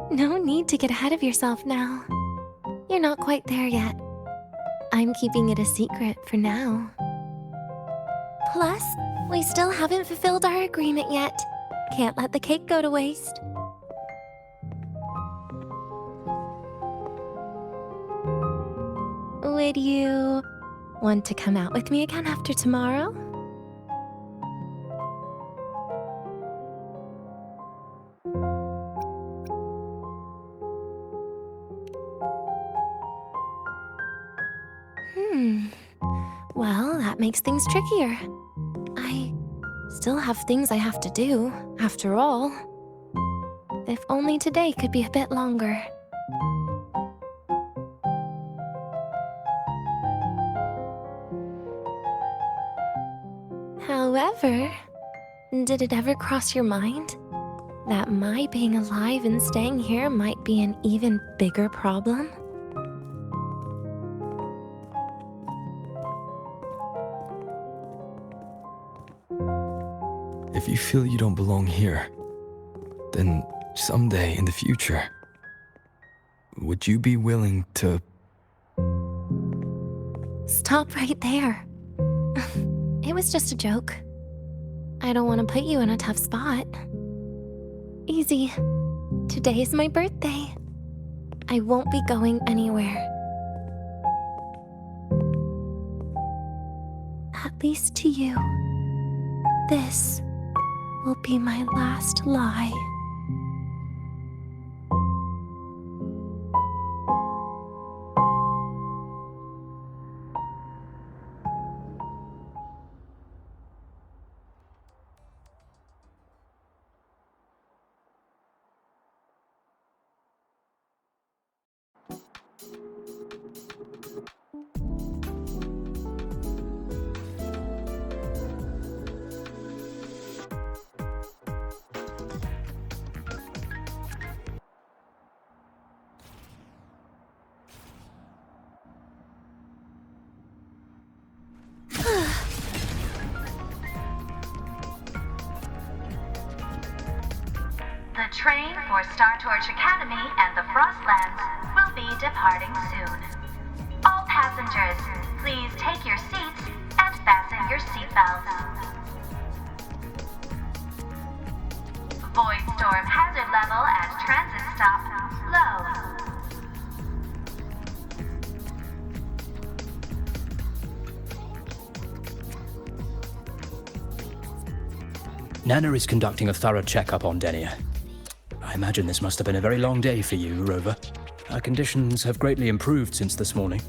No need to get ahead of yourself now. You're not quite there yet. I'm keeping it a secret for now. Plus, we still haven't fulfilled our agreement yet. Can't let the cake go to waste. Would you want to come out with me again after tomorrow? Well, that makes things trickier. I still have things I have to do, after all. If only today could be a bit longer. However, did it ever cross your mind that my being alive and staying here might be an even bigger problem? If you feel you don't belong here, then someday in the future, would you be willing to... Stop right there. It was just a joke. I don't want to put you in a tough spot. Easy. Today is my birthday. I won't be going anywhere. At least to you. This will be my last lie. The train for Star Torch Academy and the Frostlands will be departing soon. All passengers, please take your seats and fasten your seatbelts. Void storm hazard level at transit stop low. Nana is conducting a thorough checkup on Denia. I imagine this must have been a very long day for you, Rover. Her conditions have greatly improved since this morning.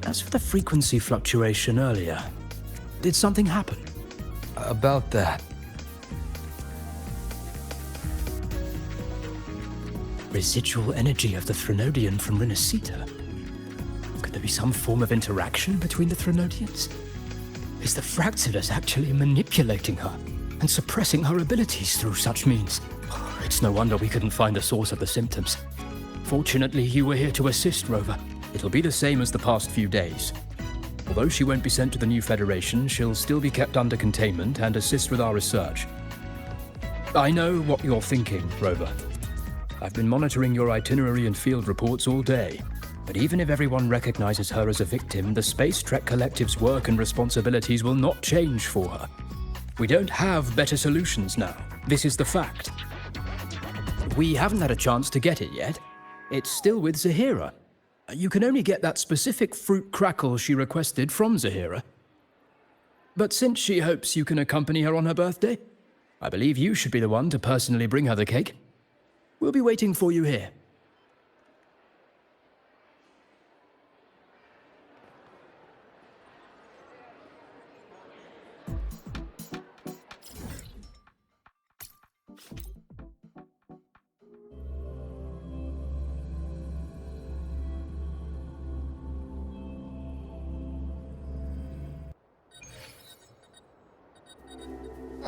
As for the frequency fluctuation earlier, did something happen? About that. Residual energy of the Threnodian from Renacita? Could there be some form of interaction between the Threnodians? Is the Fractidus actually manipulating her and suppressing her abilities through such means? It's no wonder we couldn't find the source of the symptoms. Fortunately, you were here to assist, Rover. It'll be the same as the past few days. Although she won't be sent to the new Federation, she'll still be kept under containment and assist with our research. I know what you're thinking, Rover. I've been monitoring your itinerary and field reports all day. But even if everyone recognizes her as a victim, the Space Trek Collective's work and responsibilities will not change for her. We don't have better solutions now. This is the fact. We haven't had a chance to get it yet. It's still with Zahira. You can only get that specific fruit crackle she requested from Zahira. But since she hopes you can accompany her on her birthday, I believe you should be the one to personally bring her the cake. We'll be waiting for you here.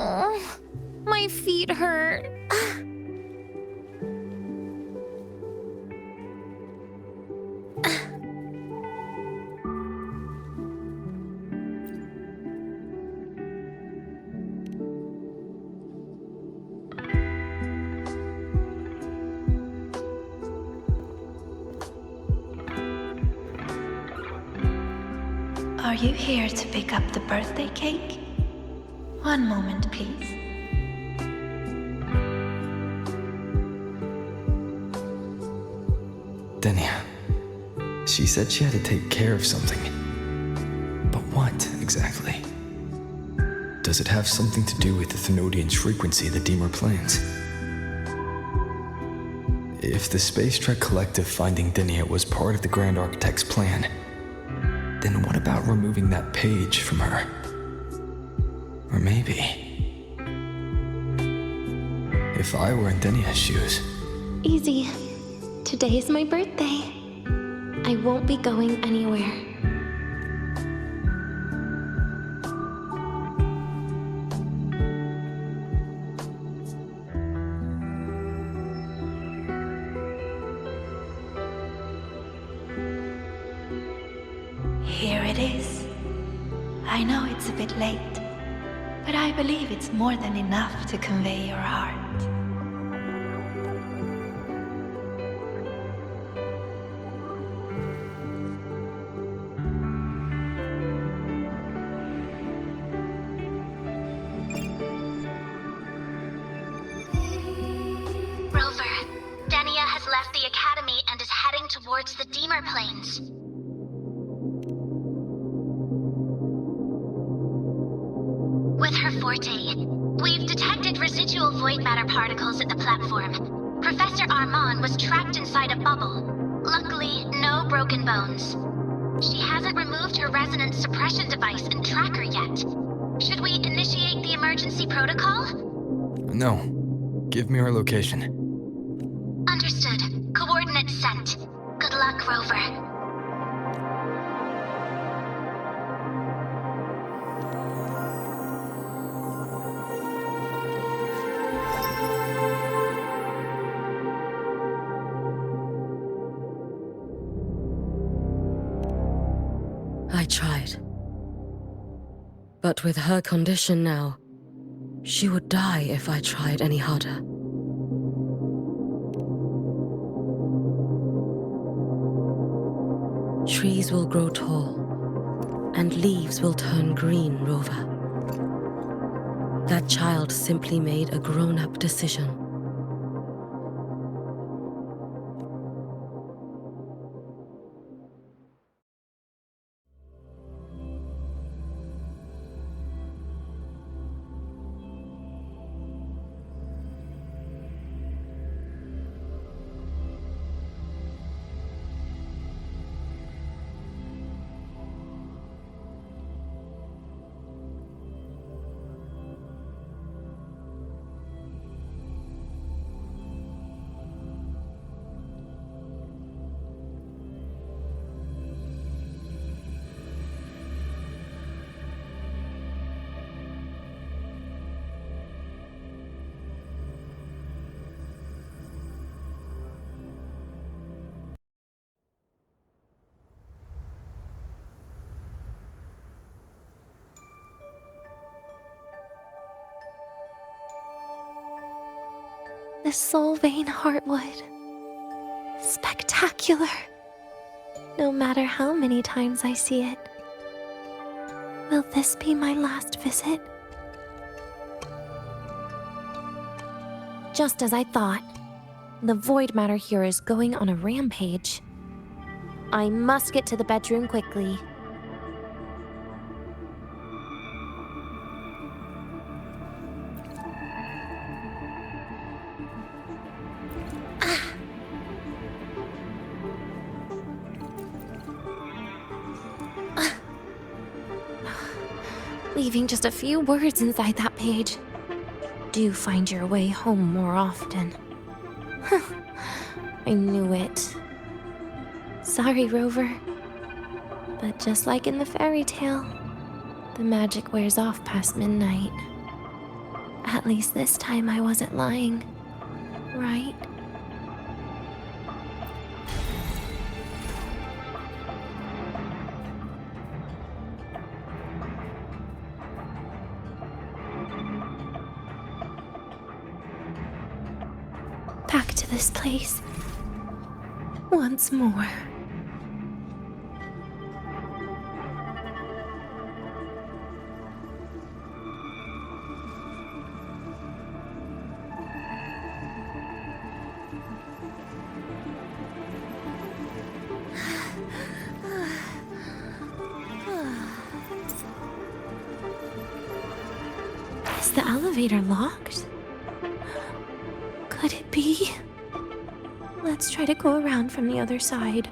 Oh, my feet hurt. Are you here to pick up the birthday cake? One moment, please. Denia. She said she had to take care of something. But what, exactly? Does it have something to do with the Thenodian's frequency the Deemer plans? If the Space Trek Collective finding Denia was part of the Grand Architect's plan, then what about removing that page from her? Or maybe... if I were in Denia's shoes... Easy. Today's my birthday. I won't be going anywhere. Here it is. I know it's a bit late, but I believe it's more than enough to convey your heart. Rover, Denia has left the Academy and is heading towards the Deemer Plains. With her forte, we've detected residual void matter particles at the platform. Professor Armand was trapped inside a bubble. Luckily, no broken bones. She hasn't removed her resonance suppression device and tracker yet. Should we initiate the emergency protocol? No. Give me her location. Understood. Coordinates sent. Good luck, Rover. I tried. But with her condition now, she would die if I tried any harder. Trees will grow tall, and leaves will turn green, Rover. That child simply made a grown-up decision. The Soul Vein Heartwood. Spectacular. No matter how many times I see it. Will this be my last visit? Just as I thought, the void matter here is going on a rampage. I must get to the bedroom quickly. Leaving just a few words inside that page. Do find your way home more often. I knew it. Sorry, Rover. But just like in the fairy tale, the magic wears off past midnight. At least this time I wasn't lying, right? Back to this place. Once more. Is the elevator locked? Could it be? Let's try to go around from the other side.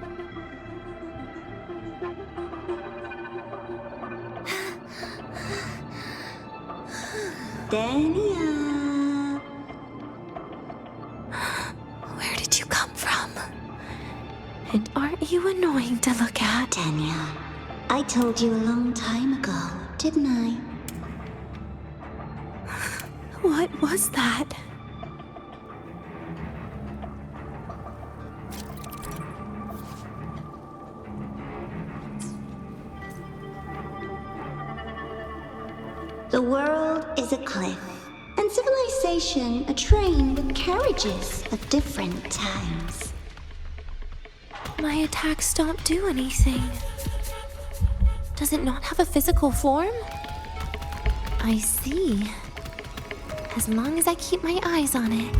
Denia! Where did you come from? And aren't you annoying to look at? Denia, I told you a long time ago, didn't I? What was that? The world is a cliff, and civilization a train with carriages of different times. My attacks don't do anything. Does it not have a physical form? I see. As long as I keep my eyes on it,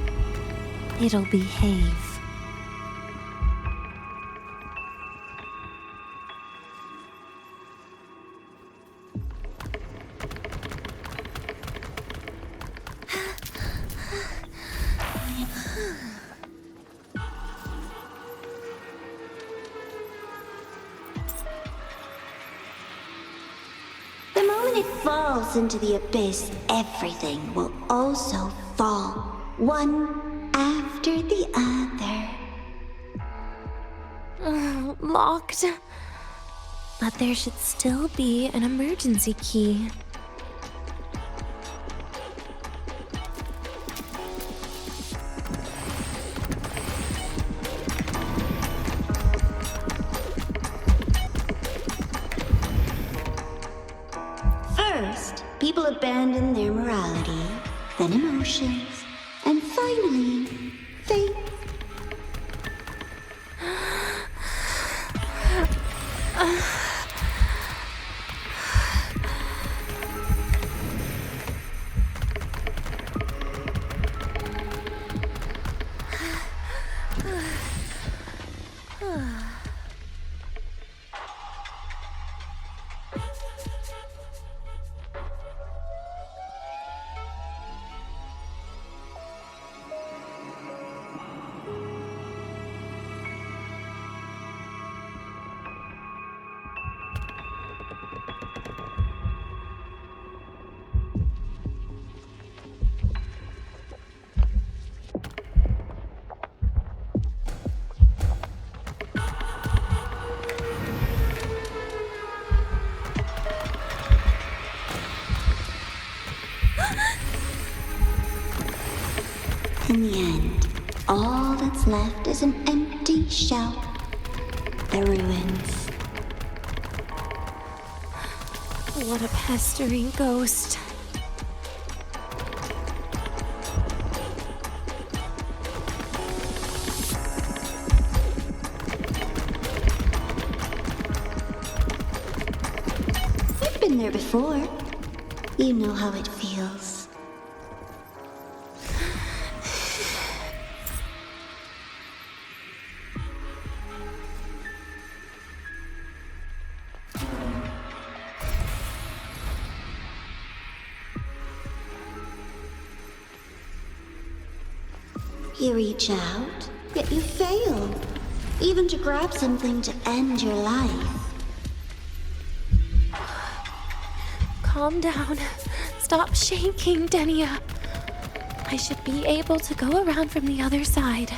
it'll behave. The moment it falls into the abyss, everything will also fall, one after the other. Locked. But there should still be an emergency key. First, people abandon their morality, then emotions, and finally, faith. In the end, all that's left is an empty shell. The ruins. What a pestering ghost. been there before. You know how it feels. You reach out, yet you fail. Even to grab something to end your life. Calm down. Stop shaking, Denia. I should be able to go around from the other side.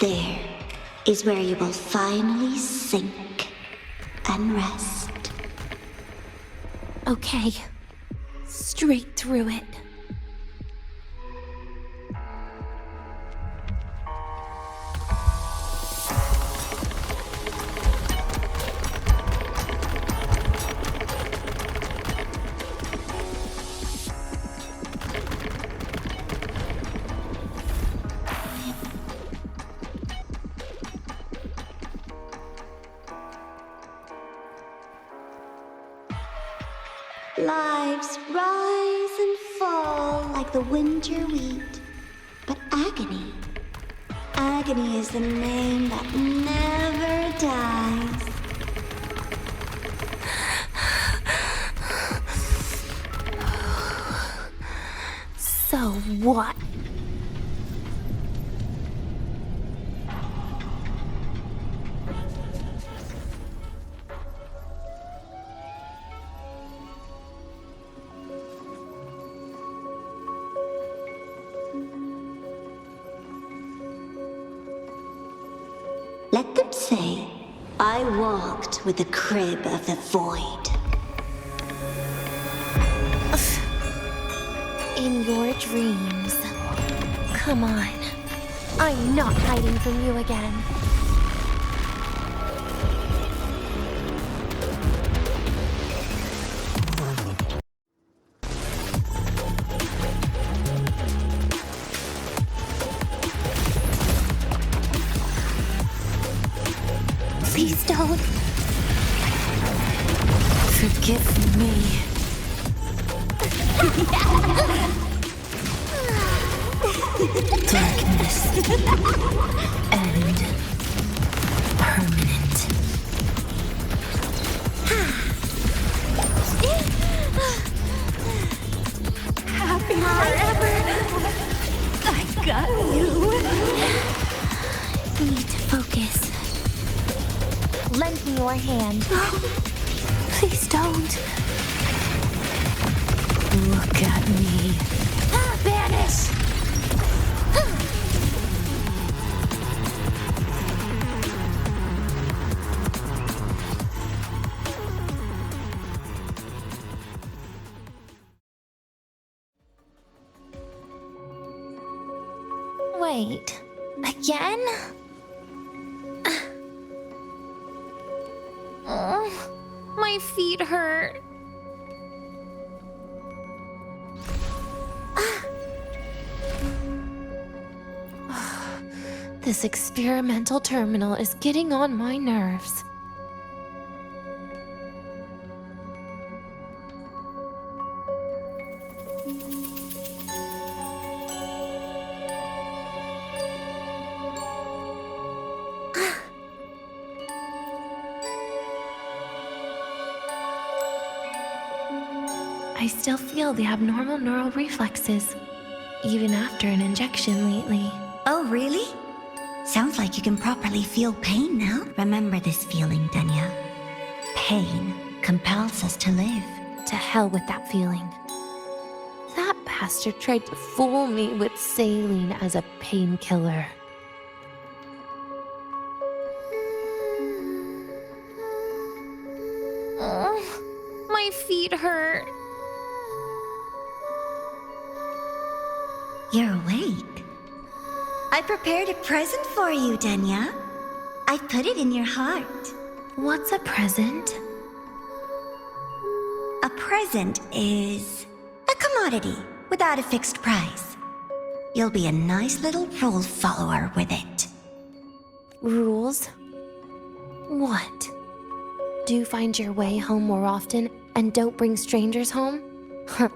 There is where you will finally sink and rest. Okay. Straight through it. Lives rise and fall like the winter wheat. But agony is the name that never dies. So what? Let them say, I walked with the crib of the void. In your dreams. Come on. I'm not hiding from you again. Please don't. Forgive me. Darkness. And permanent. Happy forever. I got you. Need to focus. Lend me your hand. Please don't. Look at me. Vanish! Wait. Again? Oh, my feet hurt. This experimental terminal is getting on my nerves. I still feel the abnormal neural reflexes, even after an injection lately. Oh, really? Sounds like you can properly feel pain now. Remember this feeling, Denia. Pain compels us to live. To hell with that feeling. That bastard tried to fool me with saline as a painkiller. Oh, my feet hurt. You're awake. I prepared a present for you, Denia. I put it in your heart. What's a present? A present is a commodity without a fixed price. You'll be a nice little rule follower with it. Rules? What? Do you find your way home more often and don't bring strangers home? Huh.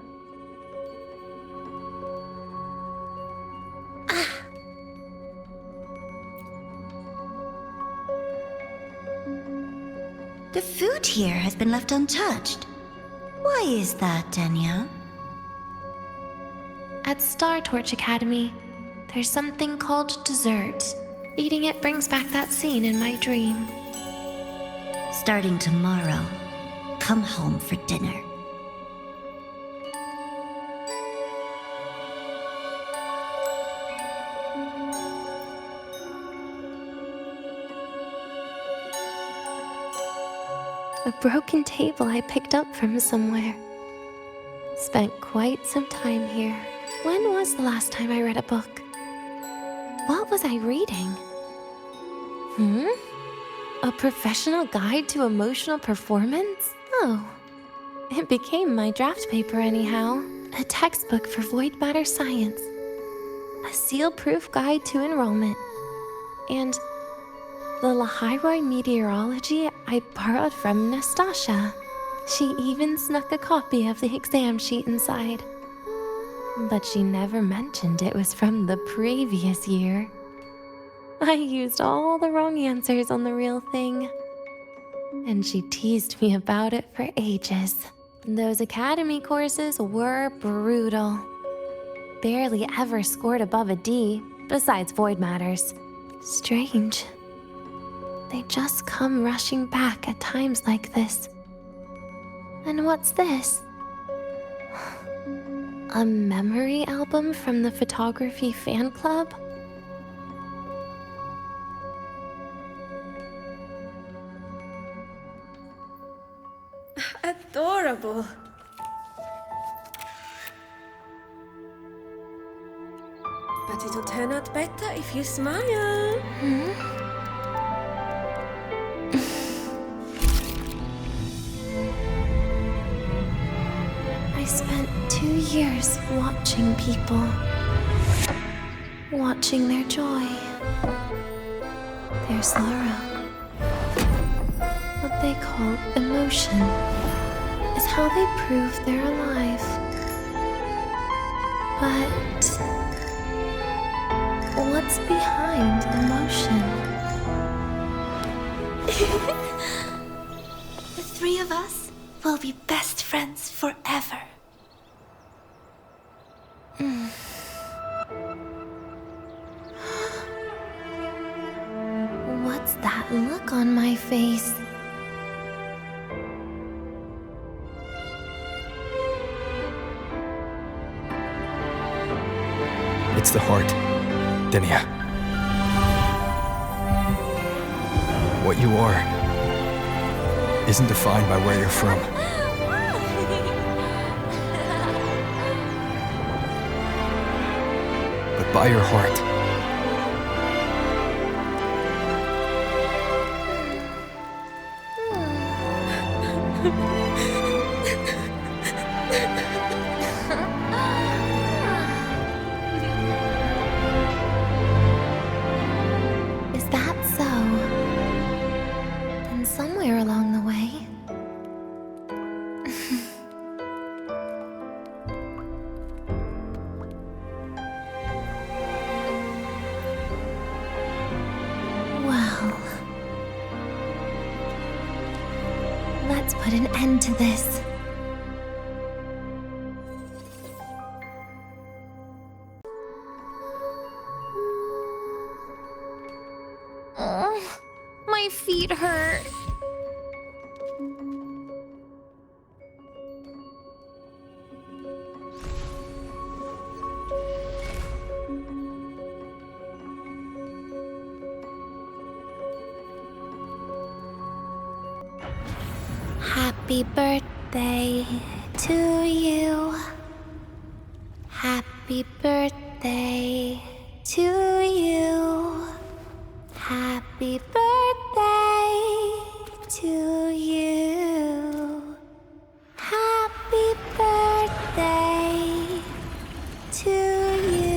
The food here has been left untouched. Why is that, Denia? At Star Torch Academy, there's something called dessert. Eating it brings back that scene in my dream. Starting tomorrow, come home for dinner. A broken table I picked up from somewhere. Spent quite some time here. When was the last time I read a book? What was I reading? A professional guide to emotional performance? Oh. It became my draft paper anyhow. A textbook for void matter science. A seal-proof guide to enrollment. And the Lahairoi meteorology I borrowed from Nastasha. She even snuck a copy of the exam sheet inside. But she never mentioned it was from the previous year. I used all the wrong answers on the real thing. And she teased me about it for ages. Those academy courses were brutal. Barely ever scored above a D, besides void matters. Strange. They just come rushing back at times like this. And what's this? A memory album from the photography fan club? Adorable. But it'll turn out better if you smile. I spent 2 years watching people. Watching their joy. Their sorrow. What they call emotion is how they prove they're alive. But what's behind emotion? The three of us will be best friends forever. What's that look on my face? It's the heart, Denia. What you are isn't defined by where you're from. But by your heart. Is that so? Then somewhere along the way. Well, let's put an end to this. My feet hurt. Happy birthday to you. Happy birthday to you. Happy birthday to you. Happy birthday to you.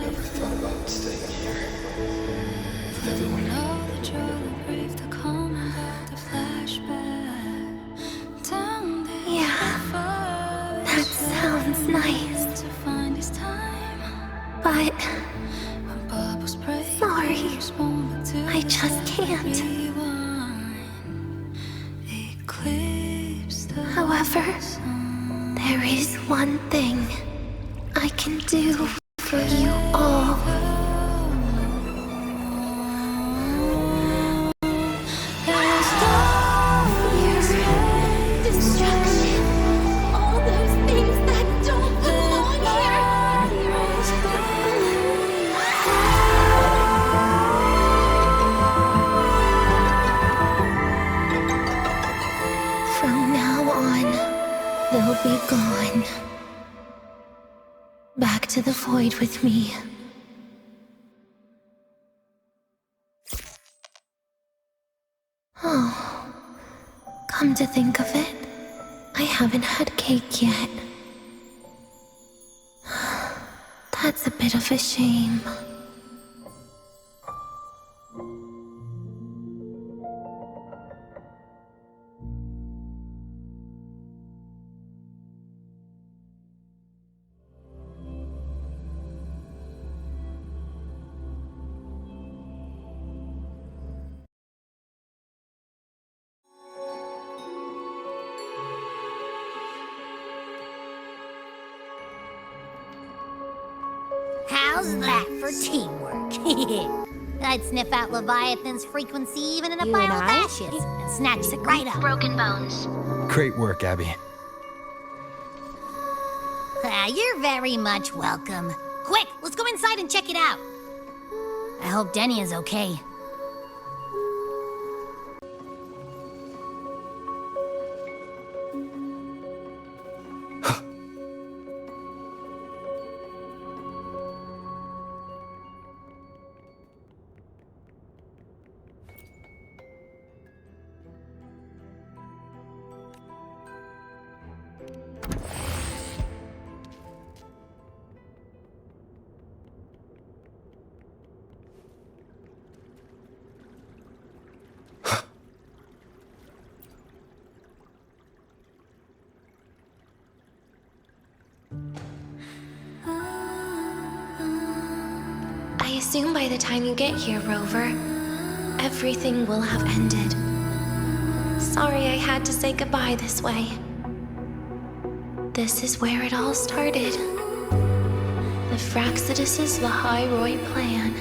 Ever thought about staying here? With everyone. Yeah, that sounds nice. But sorry, I just can't. However, there is one thing I can do for you all. Destruction, all those things that don't belong here. From now on, they'll be gone. Back to the void with me. Oh, come to think of it, I haven't had cake yet. That's a bit of a shame. How's that for teamwork? I'd sniff out Leviathan's frequency even in a pile of ashes and snatch it right up. Broken bones. Great work, Abby. You're very much welcome. Quick, let's go inside and check it out. I hope Denia's okay. I assume by the time you get here, Rover, everything will have ended. Sorry I had to say goodbye this way. This is where it all started. The Fraxidus' Lahairoi plan,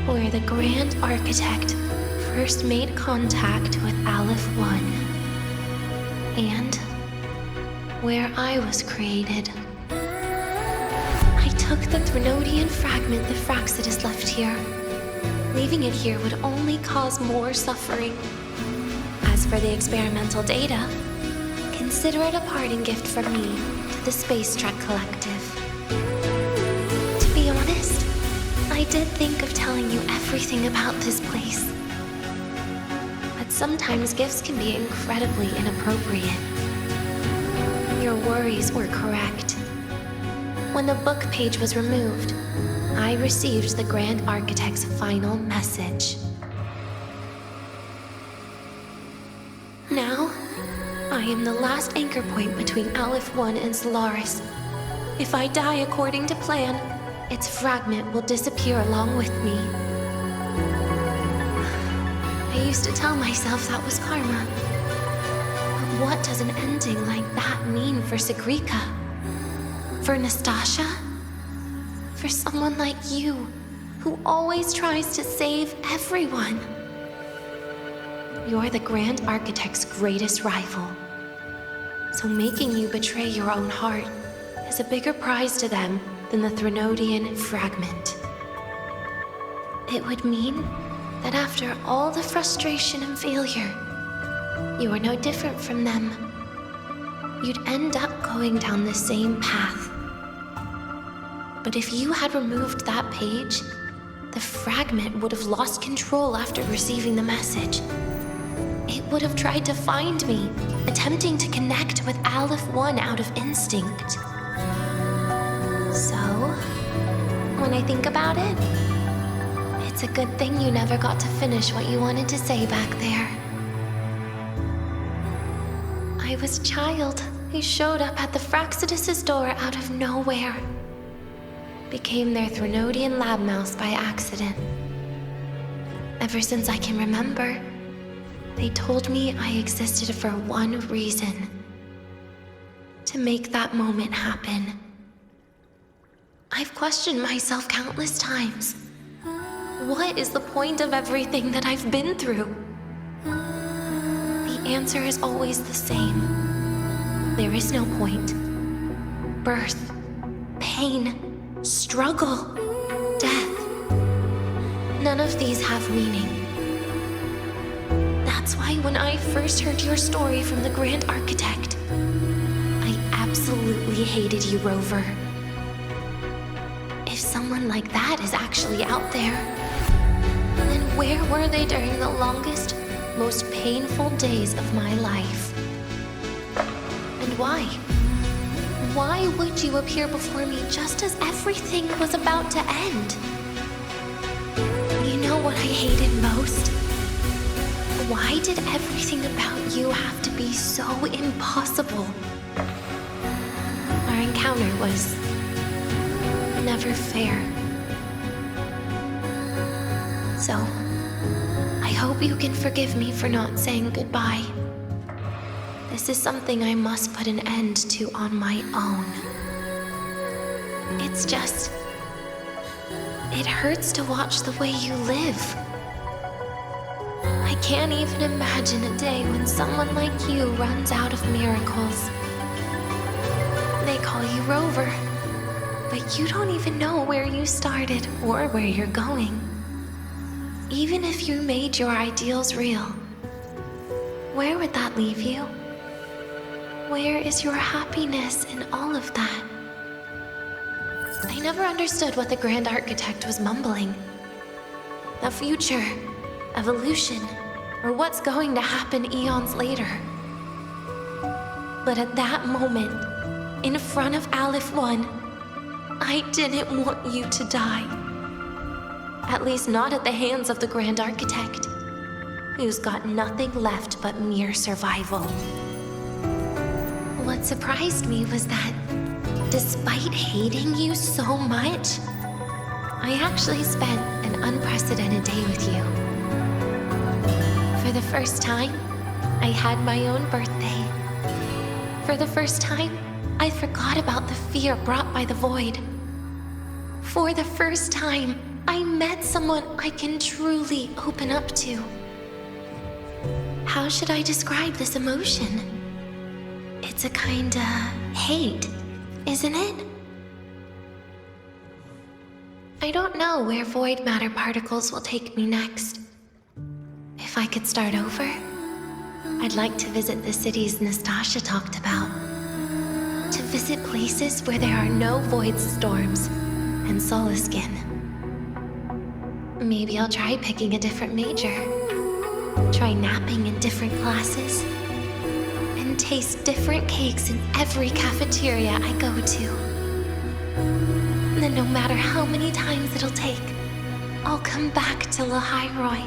where the Grand Architect first made contact with Aleph 1, and where I was created. I took the Threnodian fragment the Fraxidus left here. Leaving it here would only cause more suffering. As for the experimental data, consider it a parting gift from me to the Space Trek Collective. To be honest, I did think of telling you everything about this place. But sometimes gifts can be incredibly inappropriate. Your worries were correct. When the book page was removed, I received the Grand Architect's final message. Now, I am the last anchor point between Aleph 1 and Solaris. If I die according to plan, its fragment will disappear along with me. I used to tell myself that was karma. But what does an ending like that mean for Sigrika? For Nastasha? For someone like you, who always tries to save everyone? You're the Grand Architect's greatest rival, So making you betray your own heart is a bigger prize to them than the Threnodian fragment. It would mean that after all the frustration and failure, you are no different from them. You'd end up going down the same path. But if you had removed that page, the fragment would have lost control after receiving the message. It would have tried to find me, attempting to connect with Aleph 1 out of instinct. So, when I think about it, it's a good thing you never got to finish what you wanted to say back there. I was a child who showed up at the Fraxidus' door out of nowhere. Became their Threnodian lab mouse by accident. Ever since I can remember, they told me I existed for one reason. To make that moment happen. I've questioned myself countless times. What is the point of everything that I've been through? The answer is always the same. There is no point. Birth, pain, struggle, death. None of these have meaning. That's why when I first heard your story from the Grand Architect, I absolutely hated you, Rover. If someone like that is actually out there, then where were they during the longest, most painful days of my life? And why? Why would you appear before me just as everything was about to end? You know what I hated most? Why did everything about you have to be so impossible? Our encounter was never fair. So, I hope you can forgive me for not saying goodbye. This is something I must put an end to on my own. It's just... it hurts to watch the way you live. I can't even imagine a day when someone like you runs out of miracles. They call you Rover, but you don't even know where you started or where you're going. Even if you made your ideals real, where would that leave you? Where is your happiness in all of that? I never understood what the Grand Architect was mumbling. The future, evolution, or what's going to happen eons later. But at that moment, in front of Aleph 1, I didn't want you to die. At least not at the hands of the Grand Architect, who's got nothing left but mere survival. What surprised me was that, despite hating you so much, I actually spent an unprecedented day with you. For the first time, I had my own birthday. For the first time, I forgot about the fear brought by the void. For the first time, I met someone I can truly open up to. How should I describe this emotion? It's a kinda hate, isn't it? I don't know where void matter particles will take me next. If I could start over, I'd like to visit the cities Nastasha talked about. To visit places where there are no void storms and Solaskin. Maybe I'll try picking a different major. Try napping in different classes. And taste different cakes in every cafeteria I go to. Then no matter how many times it'll take, I'll come back to Lahairoi.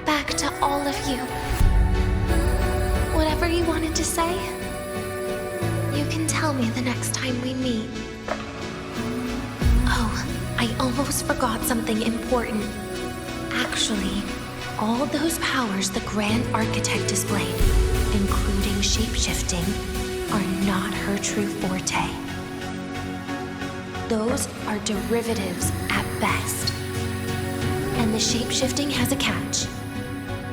Back to all of you. Whatever you wanted to say, you can tell me the next time we meet. Oh, I almost forgot something important. Actually, all those powers the Grand Architect displayed, including shape-shifting, are not her true forte. Those are derivatives at best. And the shape-shifting has a catch.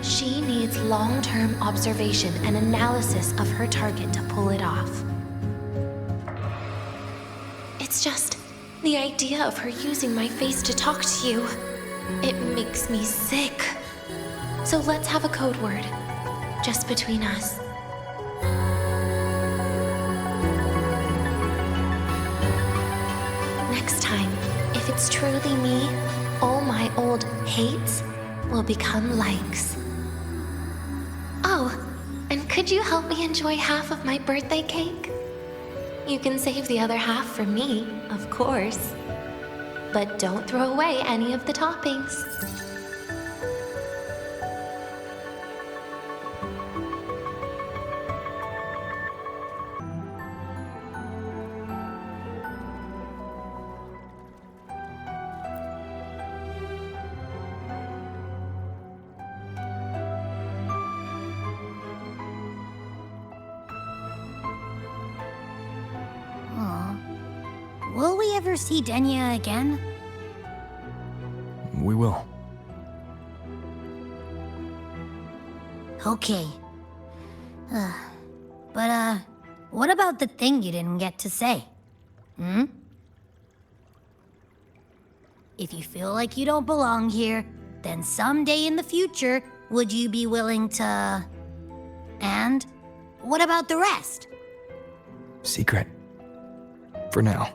She needs long-term observation and analysis of her target to pull it off. It's just the idea of her using my face to talk to you. It makes me sick. So let's have a code word, just between us. Next time, if it's truly me, all my old hates will become likes. Oh, and could you help me enjoy half of my birthday cake? You can save the other half for me, of course. But don't throw away any of the toppings. Will we ever see Denia again? We will. Okay. But what about the thing you didn't get to say? If you feel like you don't belong here, then someday in the future, would you be willing to... And what about the rest? Secret. For now.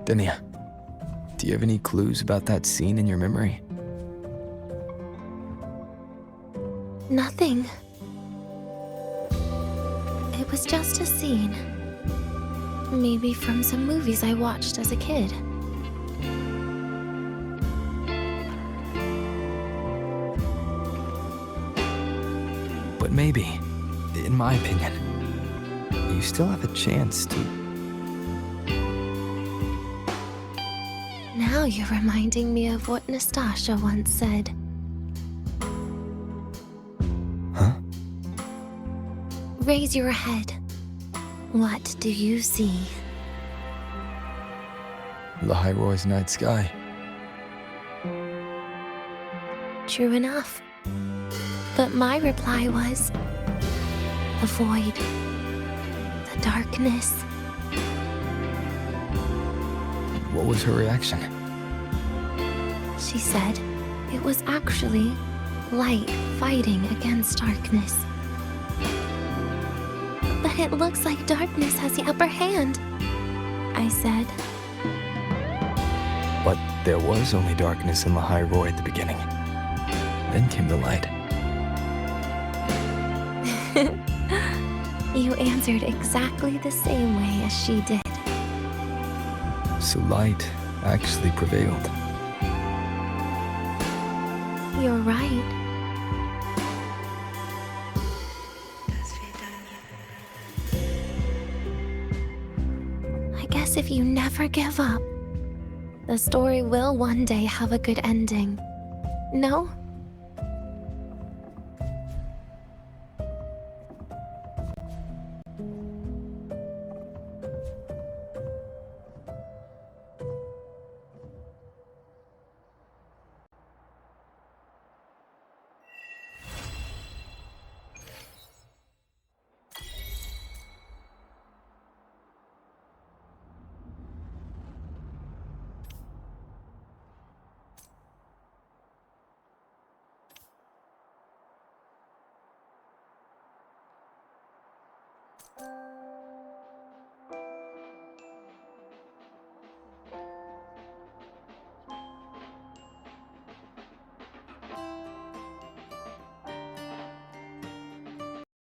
Denia, do you have any clues about that scene in your memory? Nothing. It was just a scene. Maybe from some movies I watched as a kid. But maybe, in my opinion, you still have a chance to... Now you're reminding me of what Nastasha once said. Huh? Raise your head. What do you see? Lahiroy's night sky. True enough. But my reply was... the void. The darkness. What was her reaction? She said it was actually light fighting against darkness. But it looks like darkness has the upper hand, I said. But there was only darkness in Lahiroy at the beginning. Then came the light. You answered exactly the same way as she did. So light actually prevailed. You're right. I guess if you never give up, The story will one day have a good ending. No?